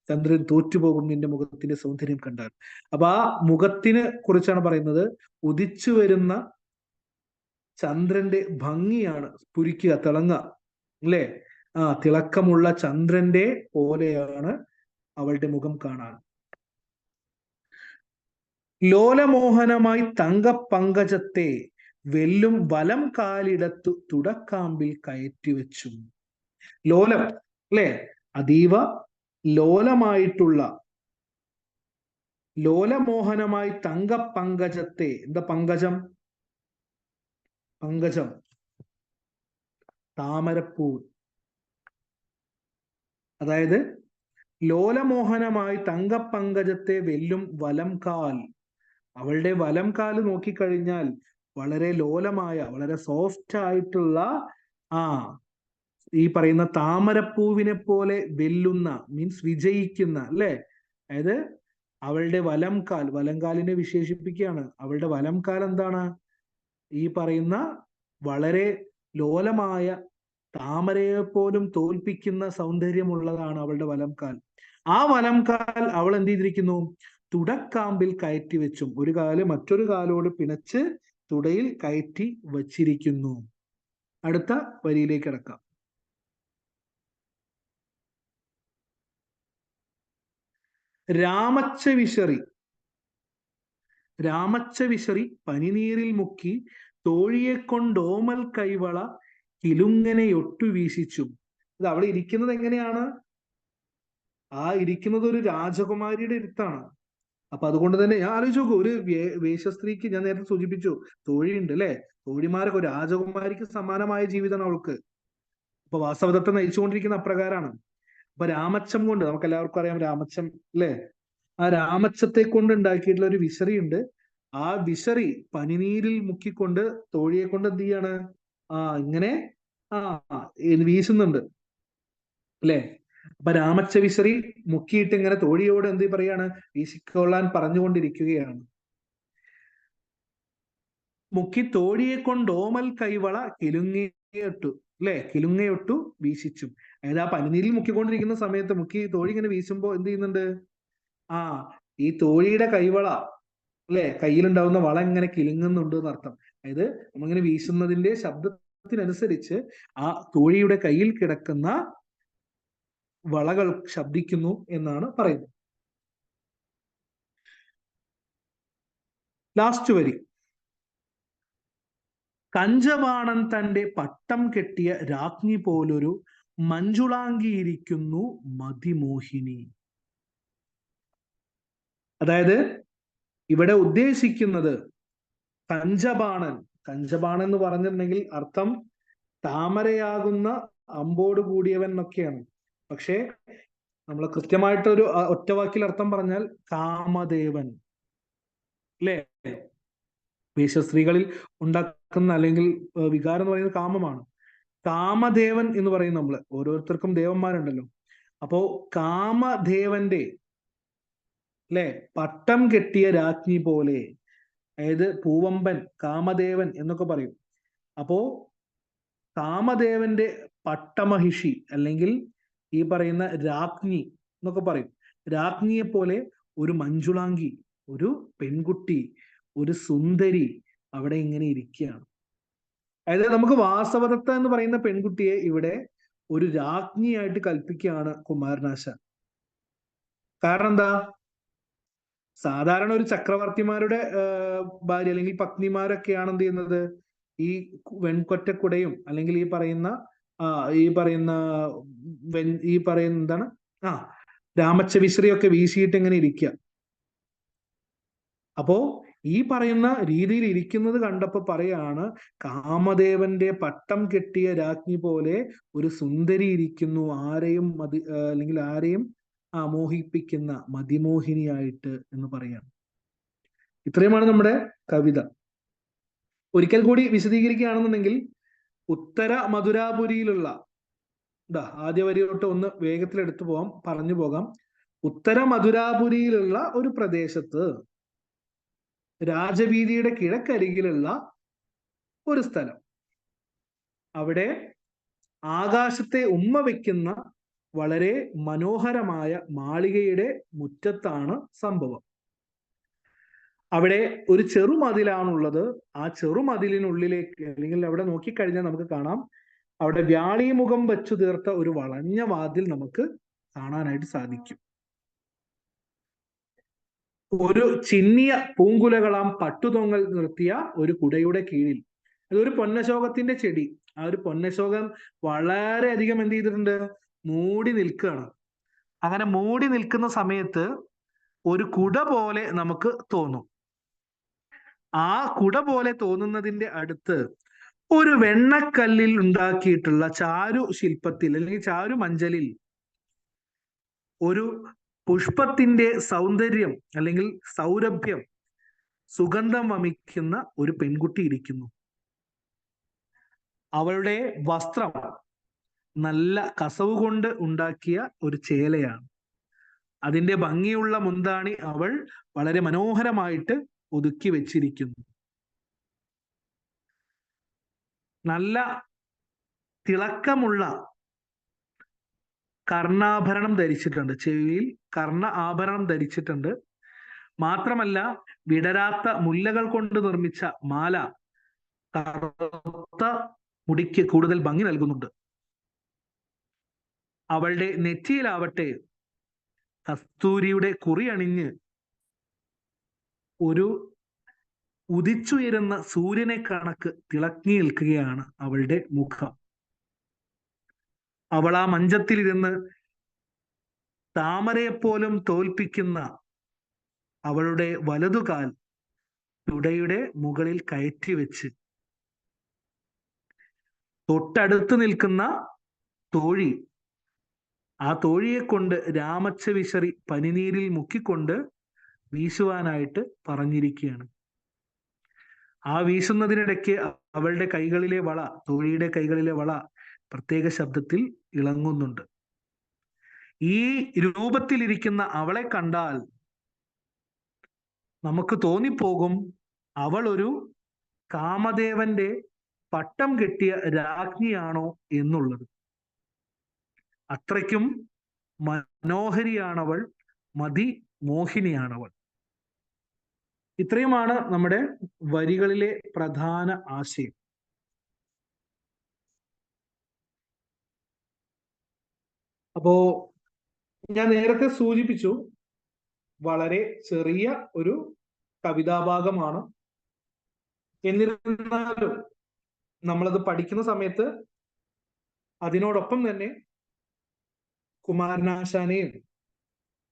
ചന്ദ്രൻ തോറ്റുപോകും നിന്റെ മുഖത്തിന്റെ സൗന്ദര്യം കണ്ടാൽ. അപ്പൊ ആ മുഖത്തിനെ കുറിച്ചാണ് പറയുന്നത്. ഉദിച്ചു വരുന്ന ചന്ദ്രന്റെ ഭംഗിയാണ് സ്ഫുരിക്കുക, തിളങ്ങുക അല്ലെ. തിളക്കമുള്ള ചന്ദ്രന്റെ പോലെയാണ് അവളുടെ മുഖം കാണാൻ. ലോലമോഹനമായി തങ്കപ്പങ്കജത്തെ വെല്ലും വലം കാലിടത്തു തുടക്കാമ്പിൽ കയറ്റിവെച്ചു. ലോലം അല്ലെ, അതീവ ലോലമായിട്ടുള്ള, ലോലമോഹനമായി തങ്കപ്പങ്കജത്തെ, എന്താ പങ്കജം? പങ്കജം താമരപ്പൂ. അതായത് ലോലമോഹനമായി തങ്കപ്പങ്കജത്തെ വെല്ലും വലം കാൽ, അവളുടെ വലം കാല് നോക്കിക്കഴിഞ്ഞാൽ വളരെ ലോലമായ, വളരെ സോഫ്റ്റ് ആയിട്ടുള്ള ഈ പറയുന്ന താമരപ്പൂവിനെ പോലെ വെല്ലുന്ന, മീൻസ് വിജയിക്കുന്ന അല്ലെ. അതായത് അവളുടെ വലംകാലിനെ വിശേഷിപ്പിക്കുകയാണ്. അവളുടെ വലംകാൽ എന്താണ്? ഈ പറയുന്ന വളരെ ലോലമായ താമരയെ പോലും തോൽപ്പിക്കുന്ന സൗന്ദര്യമുള്ളതാണ് അവളുടെ വലംകാൽ. ആ വലംകാൽ അവൾ എന്ത് ചെയ്തിരിക്കുന്നു? തുടക്കാമ്പിൽ കയറ്റി വെച്ചും, ഒരു കാല് മറ്റൊരു കാലോട് പിണച്ച് തുടയിൽ കയറ്റി വച്ചിരിക്കുന്നു. അടുത്ത വരിയിലേക്ക് കിടക്കാം. രാമച്ച വിശറി പനിനീരിൽ മുക്കി തോഴിയെ കൊണ്ടോമൽ കൈവള കിലുങ്ങനെയൊട്ടു വീശിച്ചും. ഇത് അവിടെ ഇരിക്കുന്നത് എങ്ങനെയാണ്? ഇരിക്കുന്നത് ഒരു രാജകുമാരിയുടെ ഇരുത്താണ്. അപ്പൊ അതുകൊണ്ട് തന്നെ ഞാൻ ആലോചിച്ച് നോക്കൂ, ഒരു വേശ്യസ്ത്രീക്ക്, ഞാൻ നേരത്തെ സൂചിപ്പിച്ചു തോഴിയുണ്ട് അല്ലെ, തോഴിമാരൊക്കെ ഒരു രാജകുമാരിക്ക് സമാനമായ ജീവിതമാണ് അവൾക്ക്. അപ്പൊ വാസവദത്ത നയിച്ചുകൊണ്ടിരിക്കുന്ന അപ്രകാരമാണ്. അപ്പൊ രാമച്ചം കൊണ്ട്, നമുക്ക് എല്ലാവർക്കും അറിയാം രാമച്ചം അല്ലെ, ആ രാമച്ചത്തെ കൊണ്ട് ഉണ്ടാക്കിയിട്ടുള്ള ഒരു വിശറി ഉണ്ട്. ആ വിശറി പനിനീരിൽ മുക്കിക്കൊണ്ട് തോഴിയെ കൊണ്ട് എന്ത് ചെയ്യാണ്? ഇങ്ങനെ വീശുന്നുണ്ട് അല്ലെ. അപ്പൊ രാമച്ച വിശറി മുക്കിയിട്ട് ഇങ്ങനെ തോഴിയോട് എന്ത് പറയാണ്? വീശിക്കൊള്ളാൻ പറഞ്ഞുകൊണ്ടിരിക്കുകയാണ്. മുക്കി തോഴിയെ കൊണ്ട് ഓമൽ കൈവള കിലുങ്ങയൊട്ടു അല്ലെ, കിലുങ്ങയൊട്ടു വീശിച്ചും. അതായത് ആ പനിനീരിൽ മുക്കിക്കൊണ്ടിരിക്കുന്ന സമയത്ത് തോഴി ഇങ്ങനെ വീശുമ്പോ എന്ത് ചെയ്യുന്നുണ്ട്? ഈ തോഴിയുടെ കൈവള അല്ലെ, കയ്യിലുണ്ടാവുന്ന വള ഇങ്ങനെ കിലുങ്ങുന്നുണ്ട് എന്നർത്ഥം. അതായത് നമ്മളിങ്ങനെ വീശുന്നതിന്റെ ശബ്ദത്തിനനുസരിച്ച് ആ തോഴിയുടെ കയ്യിൽ കിടക്കുന്ന വളകൾ ശബ്ദിക്കുന്നു എന്നാണ് പറയുന്നത്. ലാസ്റ്റ് വരി, കഞ്ചവാണൻ തന്റെ പട്ടം കെട്ടിയ രാജ്ഞി പോലൊരു മഞ്ജുളാങ്കിയിരിക്കുന്നു മതിമോഹിനി. അതായത് ഇവിടെ ഉദ്ദേശിക്കുന്നത് കഞ്ചബാണൻ എന്ന് പറഞ്ഞിട്ടുണ്ടെങ്കിൽ അർത്ഥം താമരയാകുന്ന അമ്പോട് കൂടിയവൻ എന്നൊക്കെയാണ്. പക്ഷേ നമ്മൾ കൃത്യമായിട്ടൊരു ഒറ്റവാക്കിൽ അർത്ഥം പറഞ്ഞാൽ കാമദേവൻ അല്ലേ. വേശ്യസ്ത്രീകളിൽ ഉണ്ടാക്കുന്ന അല്ലെങ്കിൽ വികാരം എന്ന് പറയുന്നത് കാമമാണ്. കാമദേവൻ എന്ന് പറയും നമ്മള്, ഓരോരുത്തർക്കും ദേവന്മാരുണ്ടല്ലോ. അപ്പോ കാമദേവന്റെ അല്ലെ പട്ടം കെട്ടിയ രാജ്ഞി പോലെ, അതായത് പൂവമ്പൻ, കാമദേവൻ എന്നൊക്കെ പറയും. അപ്പോ കാമദേവന്റെ പട്ടമഹിഷി അല്ലെങ്കിൽ ഈ പറയുന്ന രാജ്ഞി എന്നൊക്കെ പറയും. രാജ്ഞിയെ പോലെ ഒരു മഞ്ജുളാംഗി, ഒരു പെൺകുട്ടി, ഒരു സുന്ദരി അവിടെ ഇങ്ങനെ ഇരിക്കുകയാണ്. അതായത് നമുക്ക് വാസവദത്ത എന്ന് പറയുന്ന പെൺകുട്ടിയെ ഇവിടെ ഒരു രാജ്ഞിയായിട്ട് കൽപ്പിക്കുകയാണ് കുമാരനാശാൻ. കാരണം എന്താ? സാധാരണ ഒരു ചക്രവർത്തിമാരുടെ ഭാര്യ അല്ലെങ്കിൽ പത്നിമാരൊക്കെയാണ് എന്ത് ചെയ്യുന്നത്, ഈ വെൺകൊറ്റക്കുടയും അല്ലെങ്കിൽ ഈ പറയുന്ന എന്താണ് രാമച്ചവിശ്രിയൊക്കെ വീശിയിട്ട് ഇങ്ങനെ ഇരിക്കുക. അപ്പോ ഈ പറയുന്ന രീതിയിൽ ഇരിക്കുന്നത് കണ്ടപ്പോ പറയാണ്, കാമദേവന്റെ പട്ടം കെട്ടിയ രാജ്ഞി പോലെ ഒരു സുന്ദരി ഇരിക്കുന്നു, ആരെയും അല്ലെങ്കിൽ ആരെയും മോഹിപ്പിക്കുന്ന മതിമോഹിനിയായിട്ട് എന്ന് പറയാണ്. ഇത്രയുമാണ് നമ്മുടെ കവിത. ഒരിക്കൽ കൂടി വിശദീകരിക്കുകയാണെന്നുണ്ടെങ്കിൽ, ഉത്തര മധുരാപുരിയിലുള്ള ആദ്യ വരി തൊട്ട് ഒന്ന് വേഗത്തിൽ പറഞ്ഞു പോകാം. ഉത്തര മധുരാപുരിയിലുള്ള ഒരു പ്രദേശത്ത് രാജവീതിയുടെ കിഴക്കരികിലുള്ള ഒരു സ്ഥലം, അവിടെ ആകാശത്തെ ഉമ്മ വെക്കുന്ന വളരെ മനോഹരമായ മാളികയുടെ മുറ്റത്താണ് സംഭവം. അവിടെ ഒരു ചെറുമതിലാണുള്ളത്. ആ ചെറുമതിലിനുള്ളിലേക്ക് അല്ലെങ്കിൽ അവിടെ നോക്കിക്കഴിഞ്ഞാൽ നമുക്ക് കാണാം, അവിടെ വ്യാളിമുഖം വെച്ചു തീർത്ത ഒരു വളഞ്ഞ വാതിൽ നമുക്ക് കാണാനായിട്ട് സാധിക്കും. ഒരു ചിന്നിയ പൂങ്കുലകളാം പട്ടുതൊങ്ങൽ നിർത്തിയ ഒരു കുടയുടെ കീഴിൽ, അതൊരു പൊന്നശോകത്തിന്റെ ചെടി, ആ ഒരു പൊന്നശോകം വളരെയധികം എന്ത് ചെയ്തിട്ടുണ്ട്, മൂടി നിൽക്കുകയാണ്. അങ്ങനെ മൂടി നിൽക്കുന്ന സമയത്ത് ഒരു കുട പോലെ നമുക്ക് തോന്നും. ആ കുട പോലെ തോന്നുന്നതിന്റെ അടുത്ത് ഒരു വെണ്ണക്കല്ലിൽ ഉണ്ടാക്കിയിട്ടുള്ള ചാരു ശില്പത്തിൽ അല്ലെങ്കിൽ ചാരു മഞ്ചലിൽ ഒരു പുഷ്പത്തിന്റെ സൗന്ദര്യം അല്ലെങ്കിൽ സൗരഭ്യം, സുഗന്ധം വമിക്കുന്ന ഒരു പെൺകുട്ടി ഇരിക്കുന്നു. അവളുടെ വസ്ത്രം നല്ല കസവ് കൊണ്ട് ഉണ്ടാക്കിയ ഒരു ചേലയാണ്. അതിന്റെ ഭംഗിയുള്ള മുന്താണി അവൾ വളരെ മനോഹരമായിട്ട് ഒതുക്കി വെച്ചിരിക്കുന്നു. നല്ല തിളക്കമുള്ള കർണാഭരണം ധരിച്ചിട്ടുണ്ട്, ചെവിയിൽ കർണ ആഭരണം ധരിച്ചിട്ടുണ്ട്. മാത്രമല്ല, വിടരാത്ത മുല്ലകൾ കൊണ്ട് നിർമ്മിച്ച മാല കറുത്ത മുടിക്ക് കൂടുതൽ ഭംഗി നൽകുന്നുണ്ട്. അവളുടെ നെറ്റിയിലാവട്ടെ കസ്തൂരിയുടെ കുറി അണിഞ്ഞ് ഒരു ഉദിച്ചുയരുന്ന സൂര്യനെ കണക്ക് തിളങ്ങി നിൽക്കുകയാണ് അവളുടെ മുഖം. അവൾ ആ മഞ്ചത്തിലിരുന്ന് താമരയെപ്പോലും തോൽപ്പിക്കുന്ന അവളുടെ വലതുകാൽ തുടയുടെ മുകളിൽ കയറ്റി വെച്ച് തൊട്ടടുത്ത് നിൽക്കുന്ന തോഴി, ആ തോഴിയെ കൊണ്ട് രാമച്ചവിശറി പനിനീരിൽ മുക്കിക്കൊണ്ട് വീശുവാനായിട്ട് പറഞ്ഞിരിക്കുകയാണ്. ആ വീശുന്നതിനിടയ്ക്ക് അവളുടെ കൈകളിലെ വള, തോഴിയുടെ കൈകളിലെ വള പ്രത്യേക ശബ്ദത്തിൽ ഇളങ്ങുന്നുണ്ട്. ഈ രൂപത്തിലിരിക്കുന്ന അവളെ കണ്ടാൽ നമുക്ക് തോന്നിപ്പോകും അവൾ ഒരു കാമദേവന്റെ പട്ടം കെട്ടിയ രാജ്ഞിയാണോ എന്നുള്ളത്. അത്രയ്ക്കും മനോഹരിയാണവൾ, മതിമോഹിനിയാണവൾ. ഇത്രയുമാണ് നമ്മുടെ വരികളിലെ പ്രധാന ആശയം. അപ്പോ ഞാൻ നേരത്തെ സൂചിപ്പിച്ചു, വളരെ ചെറിയ ഒരു കവിതാഭാഗമാണ്. എന്നിരുന്നാലും നമ്മളത് പഠിക്കുന്ന സമയത്ത് അതിനോടൊപ്പം തന്നെ കുമാരനാശാനെയും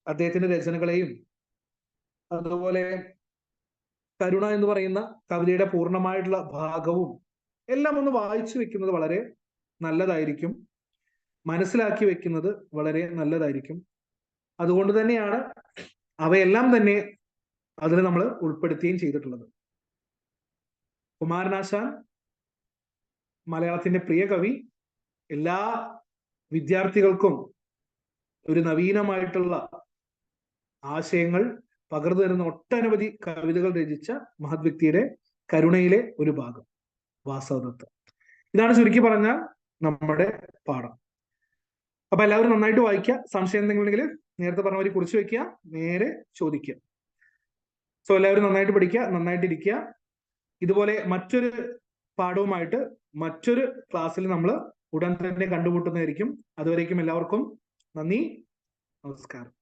അദ്ദേഹത്തിന്റെ രചനകളെയും അതുപോലെ കരുണ എന്ന് പറയുന്ന കവിതയുടെ പൂർണ്ണമായിട്ടുള്ള ഭാഗവും എല്ലാം ഒന്ന് വായിച്ചു വെക്കുന്നത് വളരെ നല്ലതായിരിക്കും, മനസ്സിലാക്കി വെക്കുന്നത് വളരെ നല്ലതായിരിക്കും. അതുകൊണ്ട് തന്നെയാണ് അവയെല്ലാം തന്നെ അതിൽ നമ്മൾ ഉൾപ്പെടുത്തുകയും ചെയ്തിട്ടുള്ളത്. കുമാരനാശാൻ മലയാളത്തിന്റെ പ്രിയ കവി. എല്ലാ വിദ്യാർത്ഥികൾക്കും ഒരു നവീനമായിട്ടുള്ള ആശയങ്ങൾ പകർന്നു തരുന്ന ഒട്ടനവധി കവിതകൾ രചിച്ച മഹത് വ്യക്തിയുടെ കരുണയിലെ ഒരു ഭാഗം, വാസവദത്ത്. ഇതാണ് ചുരുക്കി പറഞ്ഞാൽ നമ്മുടെ പാഠം. അപ്പൊ എല്ലാവരും നന്നായിട്ട് വായിക്കുക. സംശയം എന്തെങ്കിലും ഉണ്ടെങ്കിൽ നേരത്തെ പറഞ്ഞ പോലെ കുറിച്ച് വെക്കുക, നേരെ ചോദിക്കുക. സോ എല്ലാവരും നന്നായിട്ട് പഠിക്കുക, നന്നായിട്ട് ഇരിക്കുക. ഇതുപോലെ മറ്റൊരു പാഠവുമായിട്ട് മറ്റൊരു ക്ലാസ്സിൽ നമ്മൾ ഉടൻ തന്നെ കണ്ടുമുട്ടുന്നതായിരിക്കും. അതുവരേക്കും എല്ലാവർക്കും നന്ദി, നമസ്കാരം.